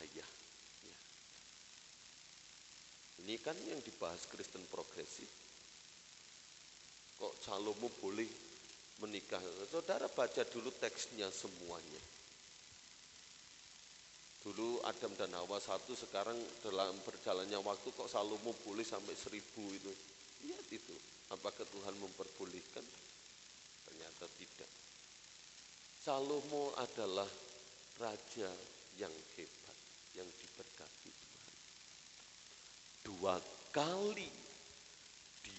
ayahnya. Ini kan yang dibahas Kristen progresif. Kok Salomo boleh menikah? Saudara baca dulu teksnya semuanya. Dulu Adam dan Hawa 1, sekarang dalam berjalannya waktu kok Salomo boleh sampai 1000 itu. Lihat itu, apakah Tuhan memperbolehkan? Ternyata tidak. Salomo adalah raja yang hebat, yang diberkati Tuhan. 2 kali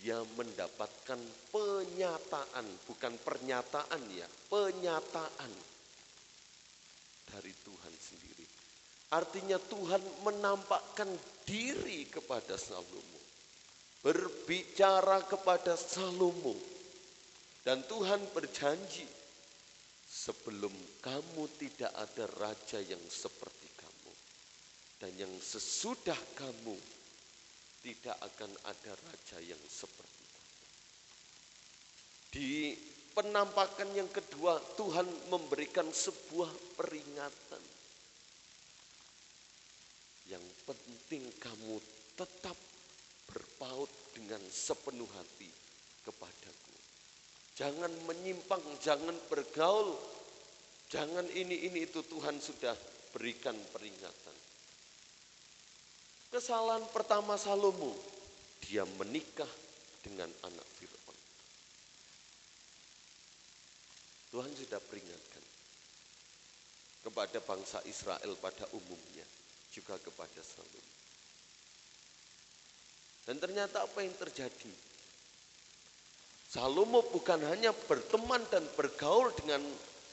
dia mendapatkan penyataan, bukan pernyataan ya, penyataan dari Tuhan sendiri. Artinya Tuhan menampakkan diri kepada Salomo, berbicara kepada Salomo, dan Tuhan berjanji, sebelum kamu tidak ada raja yang seperti kamu, dan yang sesudah kamu tidak akan ada raja yang seperti kamu. Di penampakan yang kedua, Tuhan memberikan sebuah peringatan. Yang penting kamu tetap berpaut dengan sepenuh hati kepadaku. Jangan menyimpang, jangan bergaul, jangan ini itu. Tuhan sudah berikan peringatan. Kesalahan pertama Salomo, dia menikah dengan anak Fir'aun. Tuhan sudah peringatkan kepada bangsa Israel pada umumnya, juga kepada Salomo. Dan ternyata apa yang terjadi? Salomo bukan hanya berteman dan bergaul dengan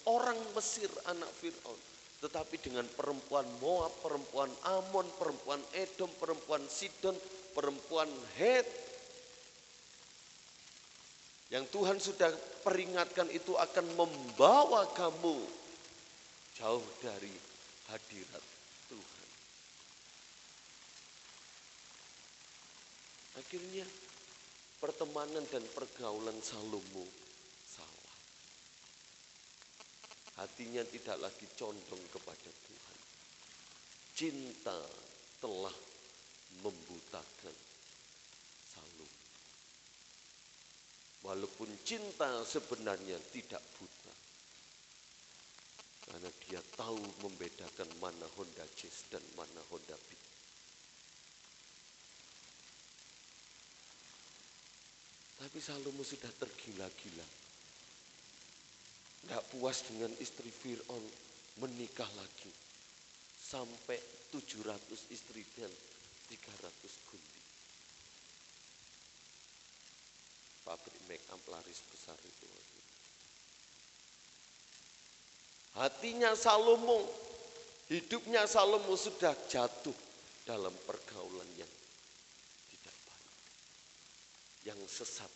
orang Mesir, anak Fir'aun, tetapi dengan perempuan Moab, perempuan Amon, perempuan Edom, perempuan Sidon, perempuan Het. Yang Tuhan sudah peringatkan itu akan membawa kamu jauh dari hadirat Tuhan. Akhirnya pertemanan dan pergaulan Salomo salah. Hatinya tidak lagi condong kepada Tuhan. Cinta telah membutakan Salomo. Walaupun cinta sebenarnya tidak buta. Karena dia tahu membedakan mana Honda Jazz dan mana Honda Beat. Tapi Salomo sudah tergila-gila. Tidak puas dengan istri Fir'aun, menikah lagi. Sampai 700 istri dan 300 gunting. Pabrik make up laris besar itu. Hatinya Salomo, hidupnya Salomo sudah jatuh dalam pergaulan yang tidak baik, yang sesat,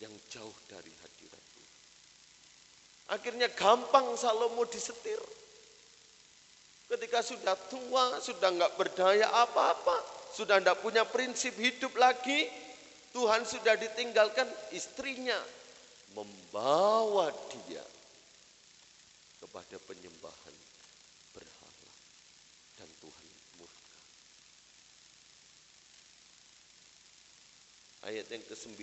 yang jauh dari hadirat Tuhan. Akhirnya gampang Salomo disetir. Ketika sudah tua, sudah nggak berdaya apa-apa, sudah tidak punya prinsip hidup lagi, Tuhan sudah ditinggalkan, istrinya membawa dia kepada penyembahan berhala, dan Tuhan murka. Ayat yang ke-9,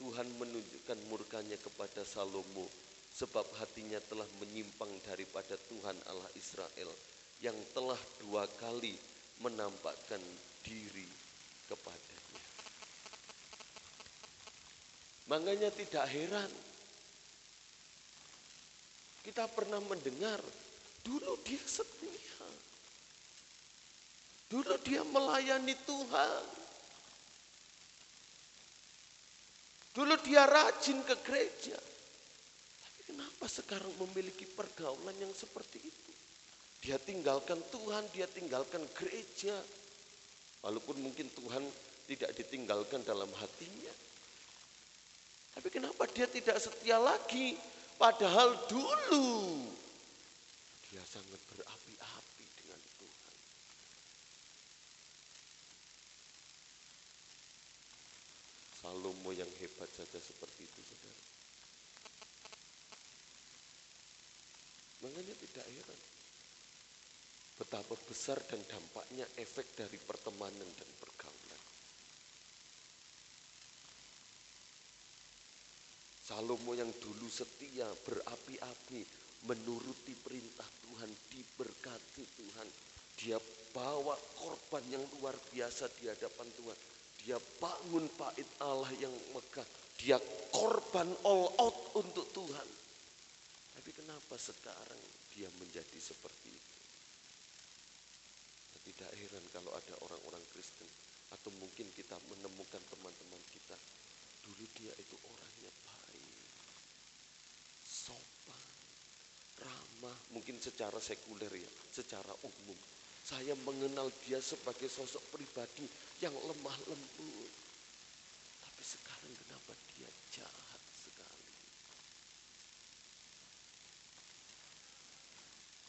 Tuhan menunjukkan murkanya kepada Salomo sebab hatinya telah menyimpang daripada Tuhan Allah Israel yang telah 2 kali menampakkan diri kepadanya. Makanya tidak heran kita pernah mendengar dulu dia setia, dulu dia melayani Tuhan, dulu dia rajin ke gereja. Tapi kenapa sekarang memiliki pergaulan yang seperti itu? Dia tinggalkan Tuhan, dia tinggalkan gereja. Walaupun mungkin Tuhan tidak ditinggalkan dalam hatinya. Tapi kenapa dia tidak setia lagi? Padahal dulu dia sangat berapi-api dengan Tuhan. Salomo yang hebat saja seperti itu, saudara. Makanya tidak heran betapa besar dan dampaknya efek dari pertemanan dan pergaulan. Salomo yang dulu setia, berapi-api, menuruti perintah Tuhan, diberkati Tuhan. Dia bawa korban yang luar biasa di hadapan Tuhan. Dia bangun bait Allah yang megah. Dia korban all out untuk Tuhan. Tapi kenapa sekarang dia menjadi seperti itu? Nah, tidak heran kalau ada orang-orang Kristen. Atau mungkin kita menemukan teman-teman kita. Dulu dia itu orangnya baik, sopan, ramah. Mungkin secara sekuler ya, secara umum. Saya mengenal dia sebagai sosok pribadi yang lemah lembut. Tapi sekarang kenapa dia jahat sekali?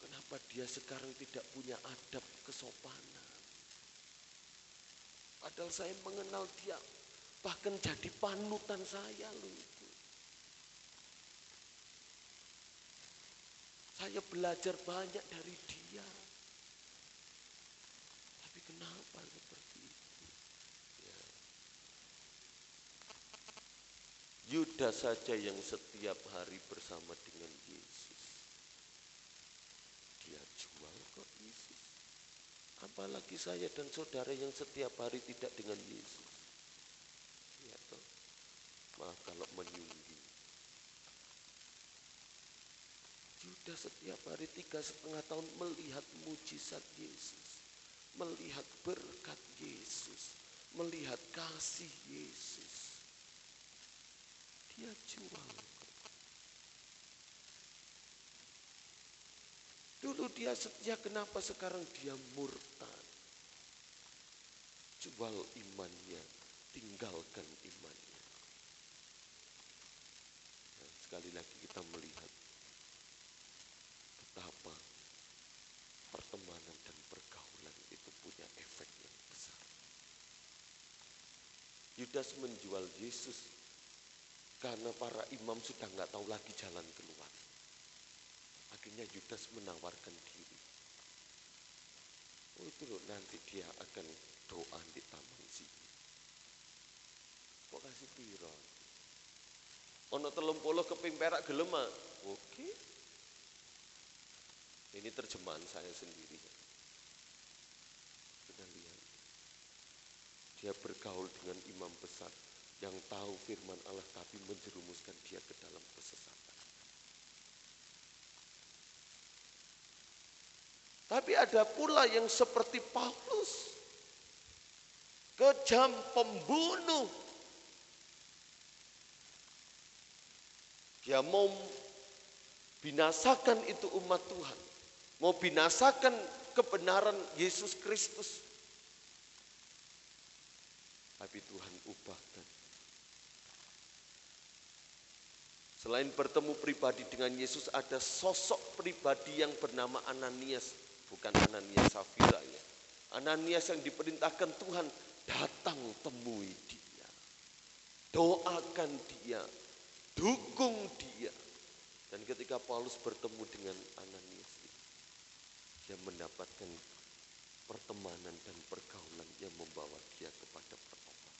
Kenapa dia sekarang tidak punya adab kesopanan? Padahal saya mengenal dia, bahkan jadi panutan saya loh itu. Saya belajar banyak dari dia. Tapi kenapa seperti itu? Ya. Yudas saja yang setiap hari bersama dengan Yesus. Dia jual kok Yesus. Apalagi saya dan saudara yang setiap hari tidak dengan Yesus. Ya toh? Maaf kalau menyinggung. Yudas setiap hari 3,5 tahun melihat mujizat Yesus. Melihat berkat Yesus. Melihat kasih Yesus. Dia jual. Dulu dia setia, kenapa sekarang dia murtad? Jual imannya, tinggalkan imannya. Nah, sekali lagi kita melihat betapa pertemanan dan pergaulan itu punya efek yang besar. Yudas menjual Yesus karena para imam sudah nggak tahu lagi jalan keluar. Akhirnya Yudas menawarkan diri. Oh itu loh, nanti dia akan doa di taman sini. Kok kasih piro? Ono 30 keping perak gelem. Oke. Ini terjemahan saya sendiri. Kita lihat. Dia bergaul dengan imam besar yang tahu firman Allah tapi menjerumuskan dia ke dalam kesesatan. Tapi ada pula yang seperti Paulus. Kejam, pembunuh. Dia mau binasakan itu umat Tuhan. Mau binasakan kebenaran Yesus Kristus. Tapi Tuhan ubahkan. Selain bertemu pribadi dengan Yesus, ada sosok pribadi yang bernama Ananias. Bukan Ananias Safira ya. Ananias yang diperintahkan Tuhan, datang temui dia. Doakan dia. Dukung dia. Dan ketika Paulus bertemu dengan Ananias, dia mendapatkan pertemanan dan pergaulan yang membawa dia kepada pertobatan.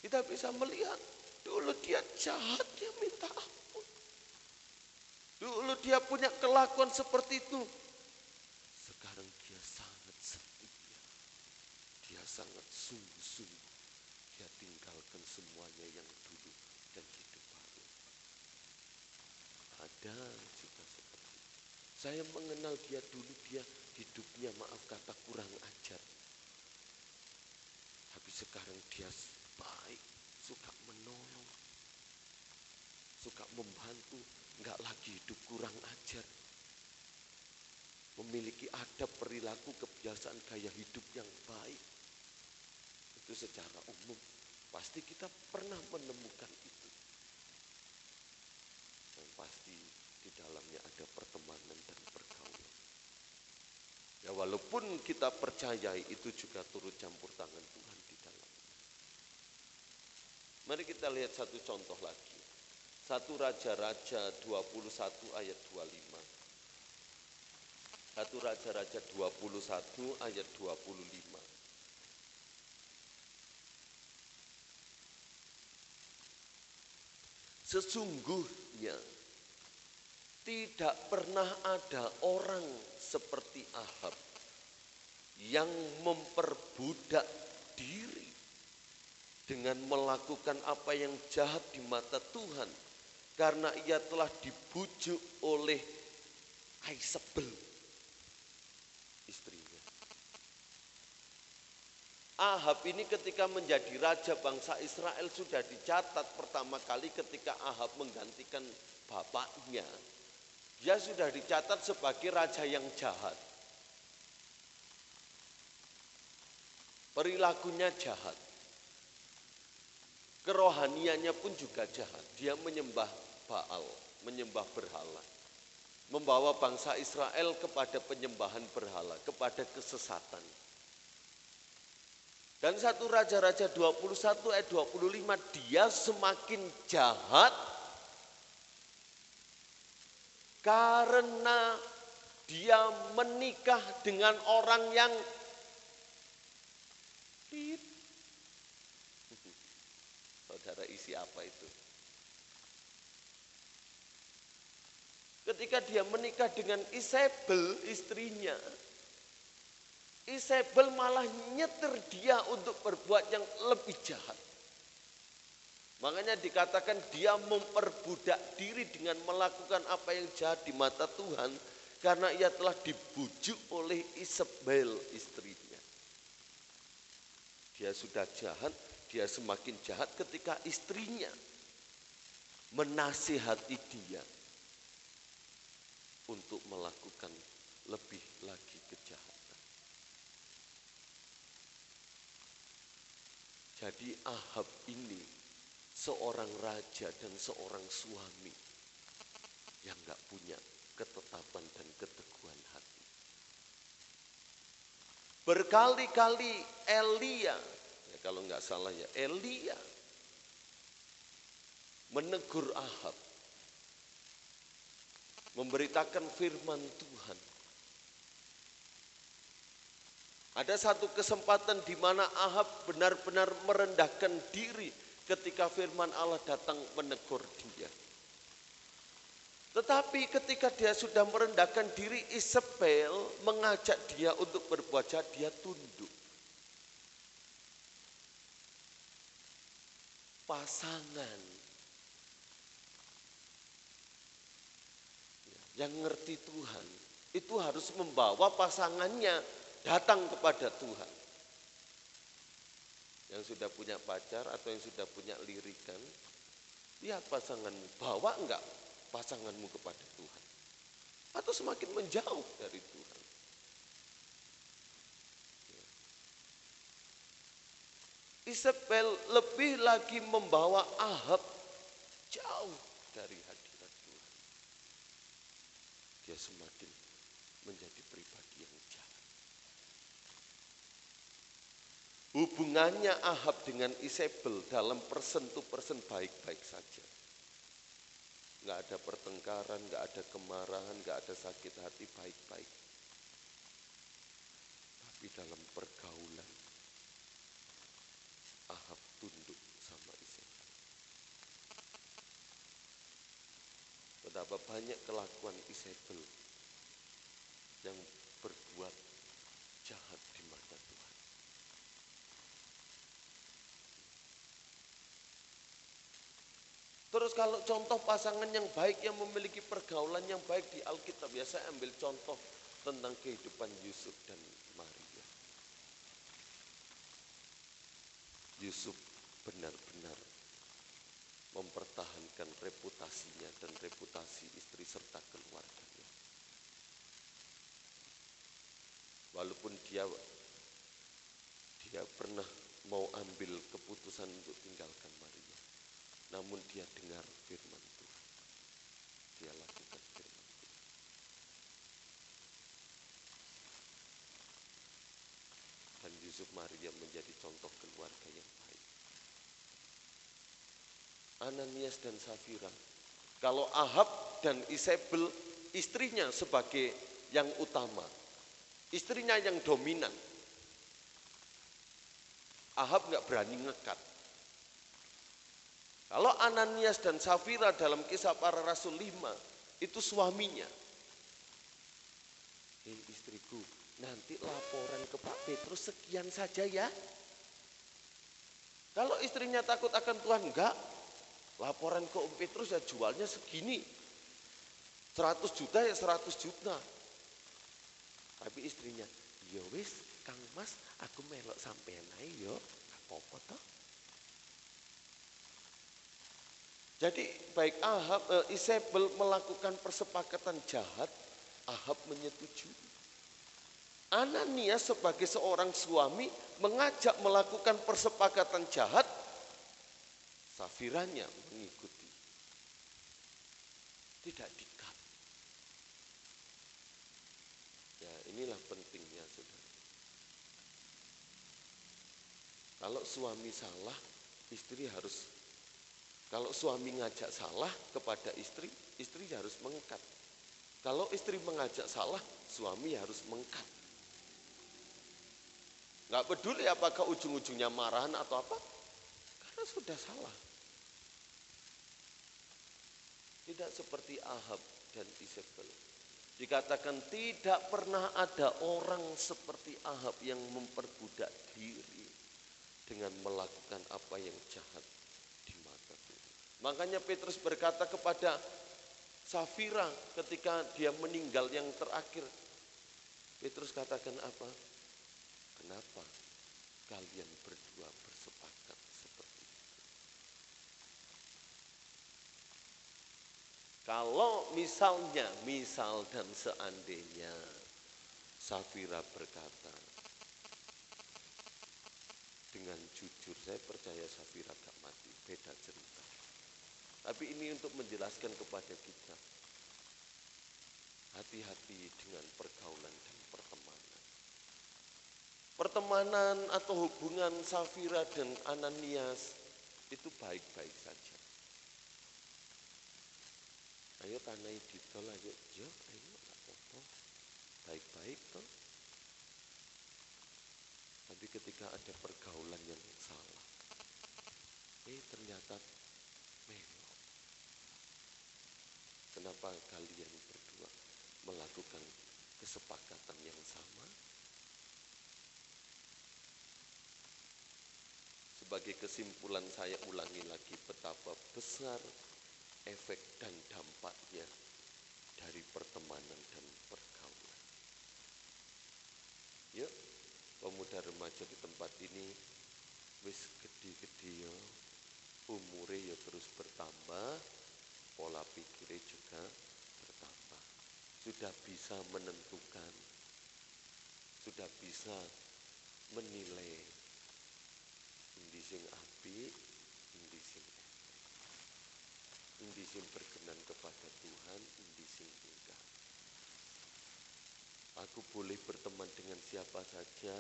Kita bisa melihat, dulu dia jahat, dia minta ampun. Dulu dia punya kelakuan seperti itu. Sekarang dia sangat setia. Dia sangat sungguh-sungguh. Dia tinggalkan semuanya yang dulu dan hidup baru. Ada juga seperti itu. Saya mengenal dia dulu, dia hidupnya maaf kata kurang ajar. Tapi sekarang dia baik, suka menolong, suka membantu. Enggak lagi hidup kurang ajar. Memiliki adab, perilaku, kebiasaan, gaya hidup yang baik. Itu secara umum. Pasti kita pernah menemukan itu. Dan pasti di dalamnya ada pertemanan dan pergaulan. Ya walaupun kita percayai itu juga turut campur tangan Tuhan di dalamnya. Mari kita lihat satu contoh lagi. 1 Raja-Raja 21 ayat 25. 1 Raja-Raja 21 ayat 25. Sesungguhnya tidak pernah ada orang seperti Ahab yang memperbudak diri dengan melakukan apa yang jahat di mata Tuhan karena ia telah dibujuk oleh Aizabel, istrinya. Ahab ini ketika menjadi raja bangsa Israel sudah dicatat pertama kali ketika Ahab menggantikan bapaknya. Dia sudah dicatat sebagai raja yang jahat. Perilakunya jahat. Kerohaniannya pun juga jahat. Dia menyembah Baal, menyembah berhala. Membawa bangsa Israel kepada penyembahan berhala, kepada kesesatan. Dan 1 Raja-Raja 21 ayat 25, dia semakin jahat karena dia menikah dengan orang yang saudara, isi apa itu? Ketika dia menikah dengan Isabel, istrinya, Isabel malah nyetir dia untuk berbuat yang lebih jahat. Makanya dikatakan dia memperbudak diri dengan melakukan apa yang jahat di mata Tuhan karena ia telah dibujuk oleh Isabel, istrinya. Dia sudah jahat, dia semakin jahat ketika istrinya menasihati dia untuk melakukan lebih lagi kejahatan. Jadi Ahab ini seorang raja dan seorang suami yang gak punya ketetapan dan keteguhan hati. Berkali-kali Elia, ya kalau gak salah ya, Elia menegur Ahab, memberitakan firman Tuhan. Ada satu kesempatan di mana Ahab benar-benar merendahkan diri ketika firman Allah datang menegur dia. Tetapi ketika dia sudah merendahkan diri, Isabel mengajak dia untuk berbuat jahat, dia tunduk. Pasangan yang ngerti Tuhan itu harus membawa pasangannya datang kepada Tuhan. Yang sudah punya pacar atau yang sudah punya lirikan, lihat pasanganmu, bawa enggak pasanganmu kepada Tuhan? Atau semakin menjauh dari Tuhan? Isabel lebih lagi membawa Ahab jauh dari hadirat Tuhan. Dia semakin menjadi pribadi yang jahat. Hubungannya Ahab dengan Isabel dalam person to person baik-baik saja. Nggak ada pertengkaran, nggak ada kemarahan, nggak ada sakit hati, baik-baik. Tapi dalam pergaulan, Ahab tunduk sama Isabel. Betapa banyak kelakuan Isabel yang berbuat jahat di mata Tuhan. Terus kalau contoh pasangan yang baik yang memiliki pergaulan yang baik di Alkitab, ya saya ambil contoh tentang kehidupan Yusuf dan Maria. Yusuf benar-benar mempertahankan reputasinya dan reputasi istri serta keluarganya. Walaupun dia pernah mau ambil keputusan untuk tinggalkan Maria, namun dia dengar firman Tuhan. Dia lakukan firman Tuhan. Dan Yusuf Maria menjadi contoh keluarga yang baik. Ananias dan Safira. Kalau Ahab dan Isabel, istrinya sebagai yang utama. Istrinya yang dominan. Ahab gak berani ngekat. Kalau Ananias dan Safira dalam Kisah Para Rasul 5, itu suaminya. Istriku, nanti laporan ke Pak Petrus sekian saja ya. Kalau istrinya takut akan Tuhan, enggak. Laporan ke Om Petrus ya jualnya segini. 100 juta ya 100 juta. Tapi istrinya, ya wis Kang Mas, aku melok sampean ae yo, apa-apa toh. Jadi baik Isabel melakukan persepakatan jahat, Ahab menyetujui. Ananias sebagai seorang suami mengajak melakukan persepakatan jahat, Safiranya mengikuti. Tidak di-cut. Ya inilah pentingnya saudara. Kalau suami salah, istri harus, kalau suami ngajak salah kepada istri, istri harus mengkat. Kalau istri mengajak salah, suami harus mengkat. Nggak peduli apakah ujung-ujungnya marahan atau apa, karena sudah salah. Tidak seperti Ahab dan Isabel. Dikatakan tidak pernah ada orang seperti Ahab yang memperbudak diri dengan melakukan apa yang jahat di mata Tuhan. Makanya Petrus berkata kepada Safira ketika dia meninggal yang terakhir. Petrus katakan apa? Kenapa kalian berdua bersepakat seperti itu? Kalau misalnya, misal dan seandainya Safira berkata dengan jujur, saya percaya Safira gak mati, beda cerita. Tapi ini untuk menjelaskan kepada kita, hati-hati dengan pergaulan dan pertemanan. Pertemanan atau hubungan Safira dan Ananias itu baik-baik saja. Ayo tanai ditol ayo, ayo apa-apa, baik-baik toh. Tapi ketika ada pergaulan yang salah, ternyata memang. Kenapa kalian berdua melakukan kesepakatan yang sama? Sebagai kesimpulan saya ulangi lagi betapa besar efek dan dampaknya dari pertemanan dan pergaulan. Yuk, pemuda remaja di tempat ini wis gede-gede ya, umure ya terus bertambah, pola pikirnya juga bertambah. Sudah bisa menentukan, sudah bisa menilai endi sing apik, endi sing elek. Endi sing berkenan kepada Tuhan, endi sing enggak. Aku boleh berteman dengan siapa saja,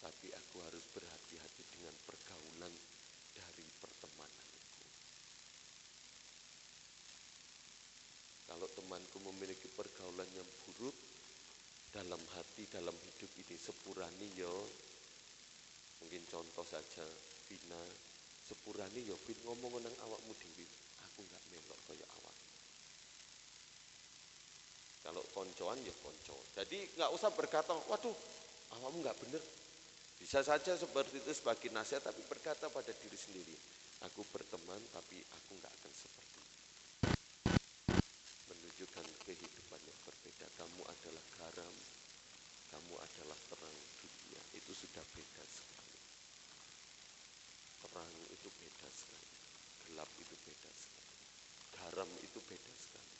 tapi aku harus berhati-hati dengan pergaulan dari pertemanan itu. Kalau temanku memiliki pergaulan yang buruk, dalam hati, dalam hidup ini sepurani yo. Mungkin contoh saja, Vina, sepurani yo Vin ngomong nang awakmu dhewe, aku enggak melok kaya awak. Kalau koncoan ya konco. Jadi enggak usah berkata, waduh, awakmu enggak bener. Bisa saja seperti itu sebagai nasihat, tapi berkata pada diri sendiri, aku berteman tapi aku enggak akan seperti itu. Menunjukkan kehidupan yang berbeda. Kamu adalah garam, kamu adalah terang dunia. Itu sudah beda sekali. Terang itu beda sekali, gelap itu beda sekali, garam itu beda sekali.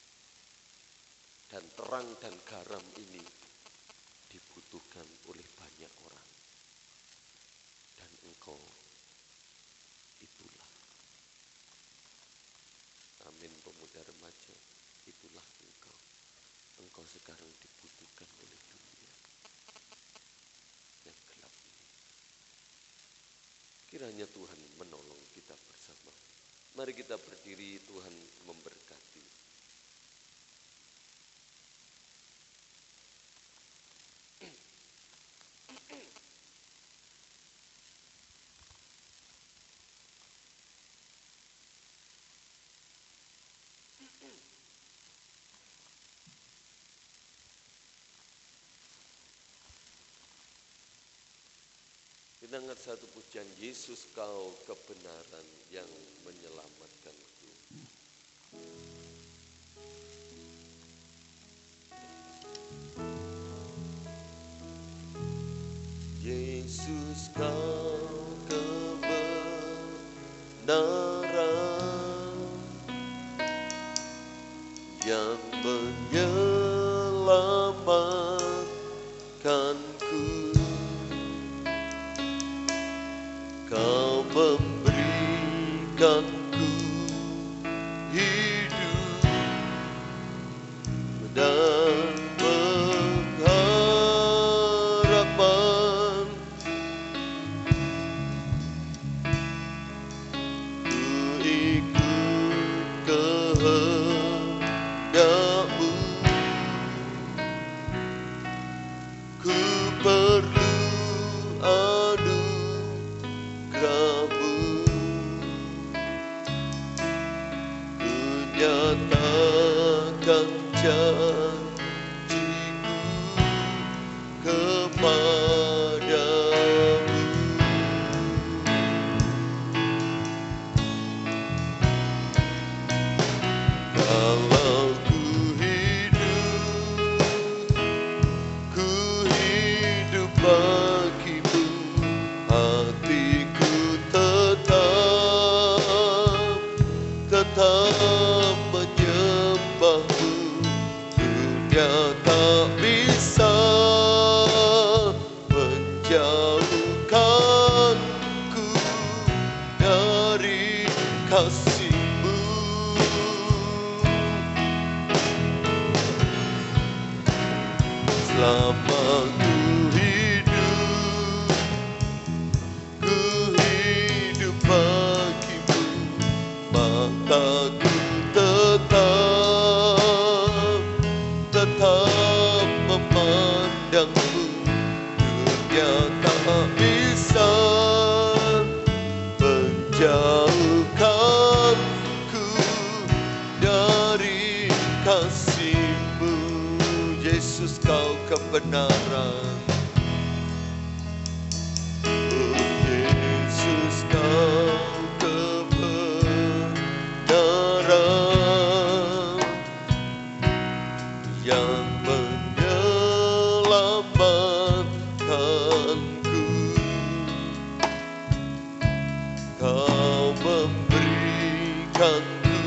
Dan terang dan garam ini dibutuhkan oleh banyak orang. Dan engkau itulah. Amin pemuda remaja, itulah engkau. Engkau sekarang dibutuhkan oleh dunia yang gelap ini. Kiranya Tuhan menolong kita bersama. Mari kita berdiri, Tuhan memberkati. mendengar satu pujian, Yesus kau kebenaran yang menyelamatkanku. Yesus kau kebenaran yang menyelamatkanku. Kau memberikanku hidup dan pengharapan. Ku ikut kehendak-Mu, ku perlu anugerah-Mu. Ku nyatakan janjiku kepadamu. Kalau ku hidup bagi-Mu, hatiku tetap menyembah-Mu. Dunia tak bisa menjauhkanku dari kasih-Mu. Selama ku hidup bagi-Mu, mataku tetap memandang-Mu. Dunia tak bisa menjauhkanku dari kasih-Mu. Yesus kau kebenaran. Oh Yesus kau kebenaran yang menyelamatkanku. Kau memberikanku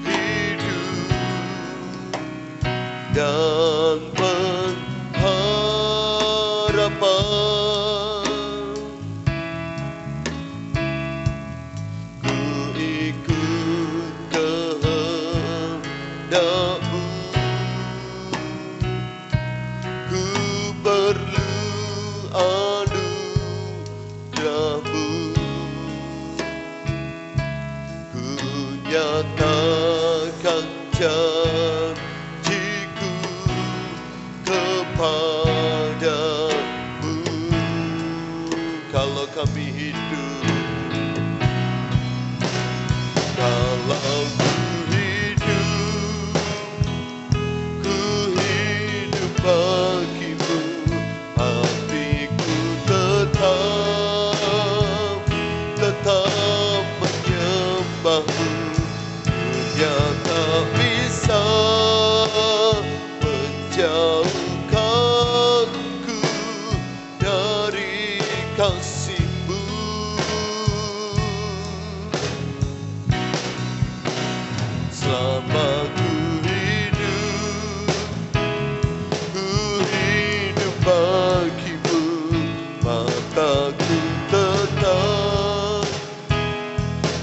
hidup dan pengharapan. Ku ikut kehendak-Mu, ku perlu anugerah-Mu. Ku nyatakan janjiku kepadamu. Kalau kami hidup, kalau ku hidup bagi-Mu, hatiku tetap menyembah-Mu. Dunia tak bisa menjauhkanku dari kasih-Mu. Selama ku hidup bagi-Mu, mataku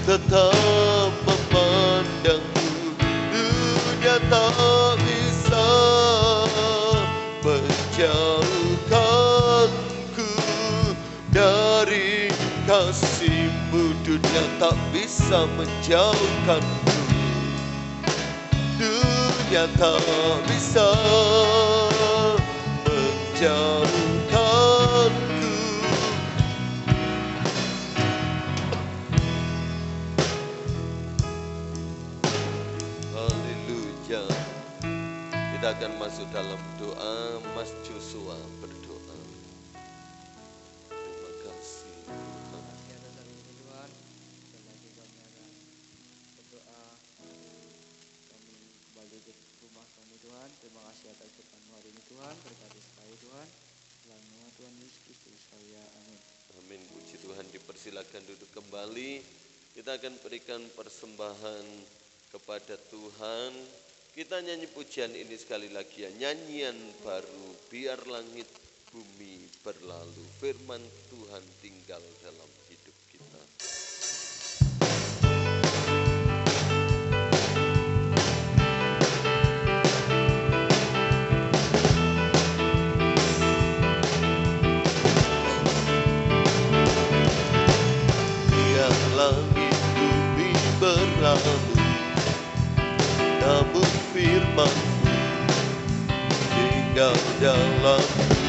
tetap memandang-Mu. Dunia tak bisa menjauhkanku dari kasih-Mu. Dunia tak bisa menjauhkanku. Dunia tak bisa menjauhkanku. Haleluya. Kita akan masuk dalam doa. Mas Joshua berdoa. Terima Tuhan, berkati sekali Tuhan. Dalam nama Tuhan Yesus Kristus, haleluya, amin. Amin. Puji Tuhan, dipersilakan duduk kembali. Kita akan berikan persembahan kepada Tuhan. Kita nyanyi pujian ini sekali lagi ya. Nyanyian baru, biar langit bumi berlalu. Firman Tuhan tinggal dalam hidup kita. Biar langit bumi berlalu, namun firman-Mu tinggal dalamku.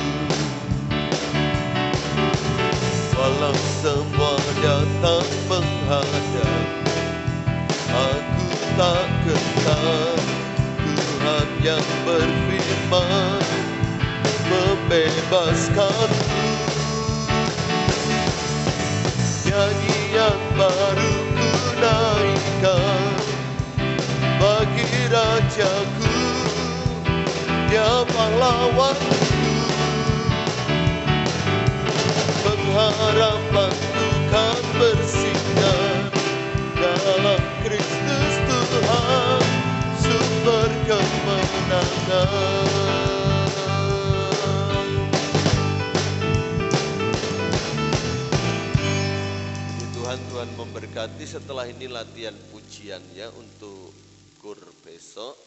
Walau semua datang menghadap, aku tak gentar. Tuhan yang berfirman membebaskanku. Nyanyian baru ku naikkan bagi Rajaku, Dia pahlawanku. Pengharapanku kan bersinar dalam Kristus Tuhan, sumber kemenangan. Tuhan memberkati. Setelah ini latihan pujian ya untuk kur besok.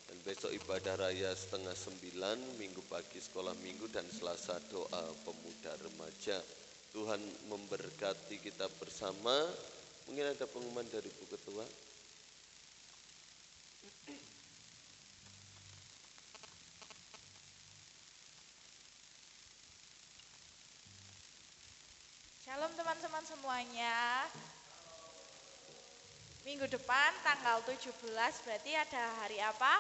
Dan besok ibadah raya 8:30, Minggu pagi sekolah minggu, dan Selasa doa pemuda remaja. Tuhan memberkati kita bersama. Mungkin ada pengumuman dari Bu Ketua. Shalom teman-teman semuanya. Minggu depan tanggal 17 berarti ada hari apa?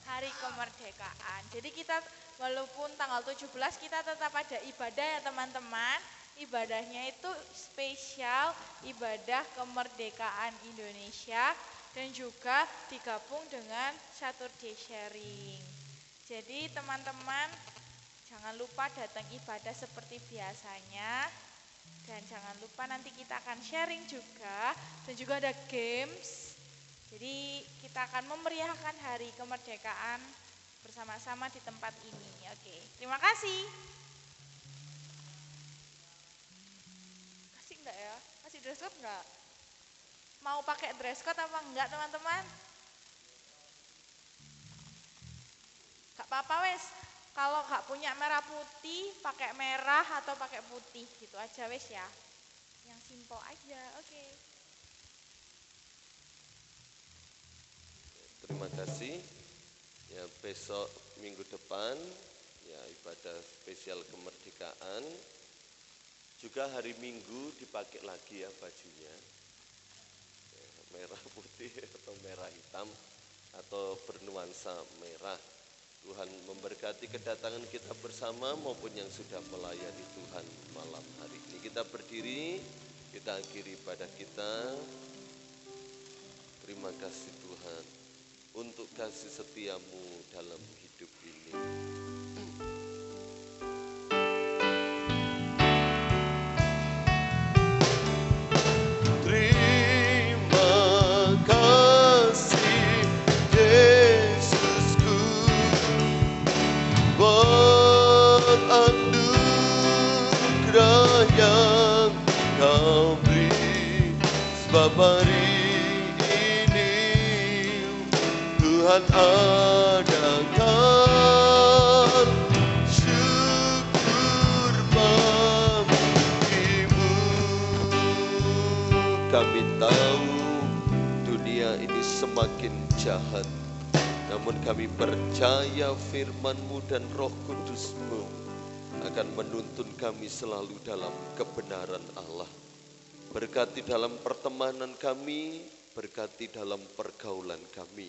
Hari kemerdekaan. Jadi kita walaupun tanggal 17 kita tetap ada ibadah ya teman-teman. Ibadahnya itu spesial ibadah kemerdekaan Indonesia dan juga digabung dengan Saturday Sharing. Jadi teman-teman jangan lupa datang ibadah seperti biasanya. Dan jangan lupa nanti kita akan sharing juga. Dan juga ada games. Jadi kita akan memeriahkan hari kemerdekaan bersama-sama di tempat ini. Oke, terima kasih. Kasih enggak ya? Kasih dress code enggak? Mau pakai dress code apa enggak teman-teman? Gak apa-apa wes. Kalau nggak punya merah putih, pakai merah atau pakai putih gitu aja wes ya. Yang simpel aja, oke. Terima kasih. Ya, besok minggu depan ya ibadah spesial kemerdekaan. Juga hari Minggu dipakai lagi ya bajunya. Ya, merah putih atau merah hitam atau bernuansa merah. Tuhan memberkati kedatangan kita bersama maupun yang sudah melayani Tuhan malam hari ini. Kita berdiri, kita akhiri ibadah kita. Terima kasih Tuhan untuk kasih setiamu dalam hidup ini. Hari ini Tuhan adakan syukur bagimu. Kami tahu dunia ini semakin jahat, namun kami percaya firman-Mu dan Roh Kudus-Mu akan menuntun kami selalu dalam kebenaran Allah. Berkati dalam pertemanan kami, berkati dalam pergaulan kami.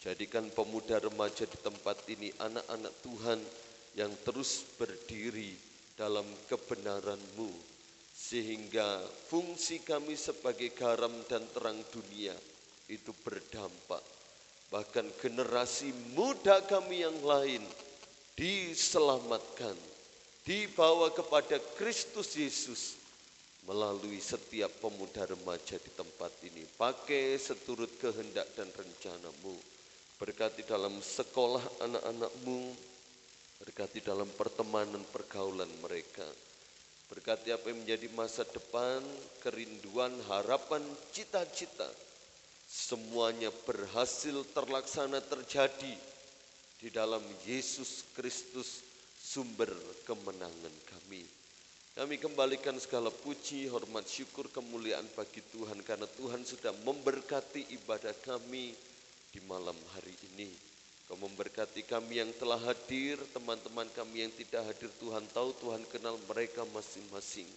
Jadikan pemuda remaja di tempat ini anak-anak Tuhan yang terus berdiri dalam kebenaran-Mu. Sehingga fungsi kami sebagai garam dan terang dunia itu berdampak. bahkan generasi muda kami yang lain diselamatkan, dibawa kepada Kristus Yesus melalui setiap pemuda remaja di tempat ini. Pakai seturut kehendak dan rencana-Mu. Berkati dalam sekolah anak-anak-Mu, berkati dalam pertemanan pergaulan mereka. Berkati apa yang menjadi masa depan, kerinduan, harapan, cita-cita. Semuanya berhasil terlaksana terjadi di dalam Yesus Kristus, sumber kemenangan kami. Kami kembalikan segala puji, hormat, syukur, kemuliaan bagi Tuhan karena Tuhan sudah memberkati ibadah kami di malam hari ini. Kau memberkati kami yang telah hadir, teman-teman kami yang tidak hadir, Tuhan tahu, Tuhan kenal mereka masing-masing.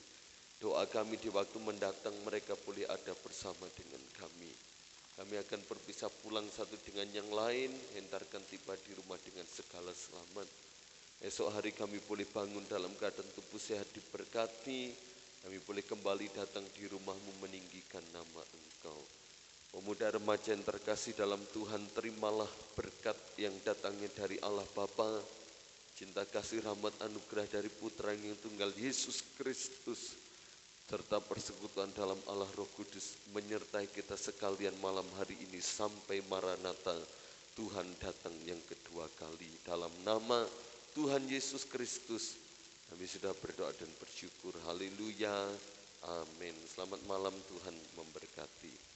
Doa kami di waktu mendatang mereka boleh ada bersama dengan kami. Kami akan berpisah pulang satu dengan yang lain, hentarkan tiba di rumah dengan segala selamat. Esok hari kami boleh bangun dalam keadaan tubuh sehat diberkati. Kami boleh kembali datang di rumah-Mu meninggikan nama Engkau. Pemuda remaja yang terkasih dalam Tuhan, terimalah berkat yang datangnya dari Allah Bapa, cinta kasih rahmat anugerah dari Putra yang tunggal Yesus Kristus, serta persekutuan dalam Allah Roh Kudus menyertai kita sekalian malam hari ini sampai Maranatha, Tuhan datang yang kedua kali. Dalam nama Tuhan Yesus Kristus kami sudah berdoa dan bersyukur. Haleluya. Amin. Selamat malam, Tuhan memberkati.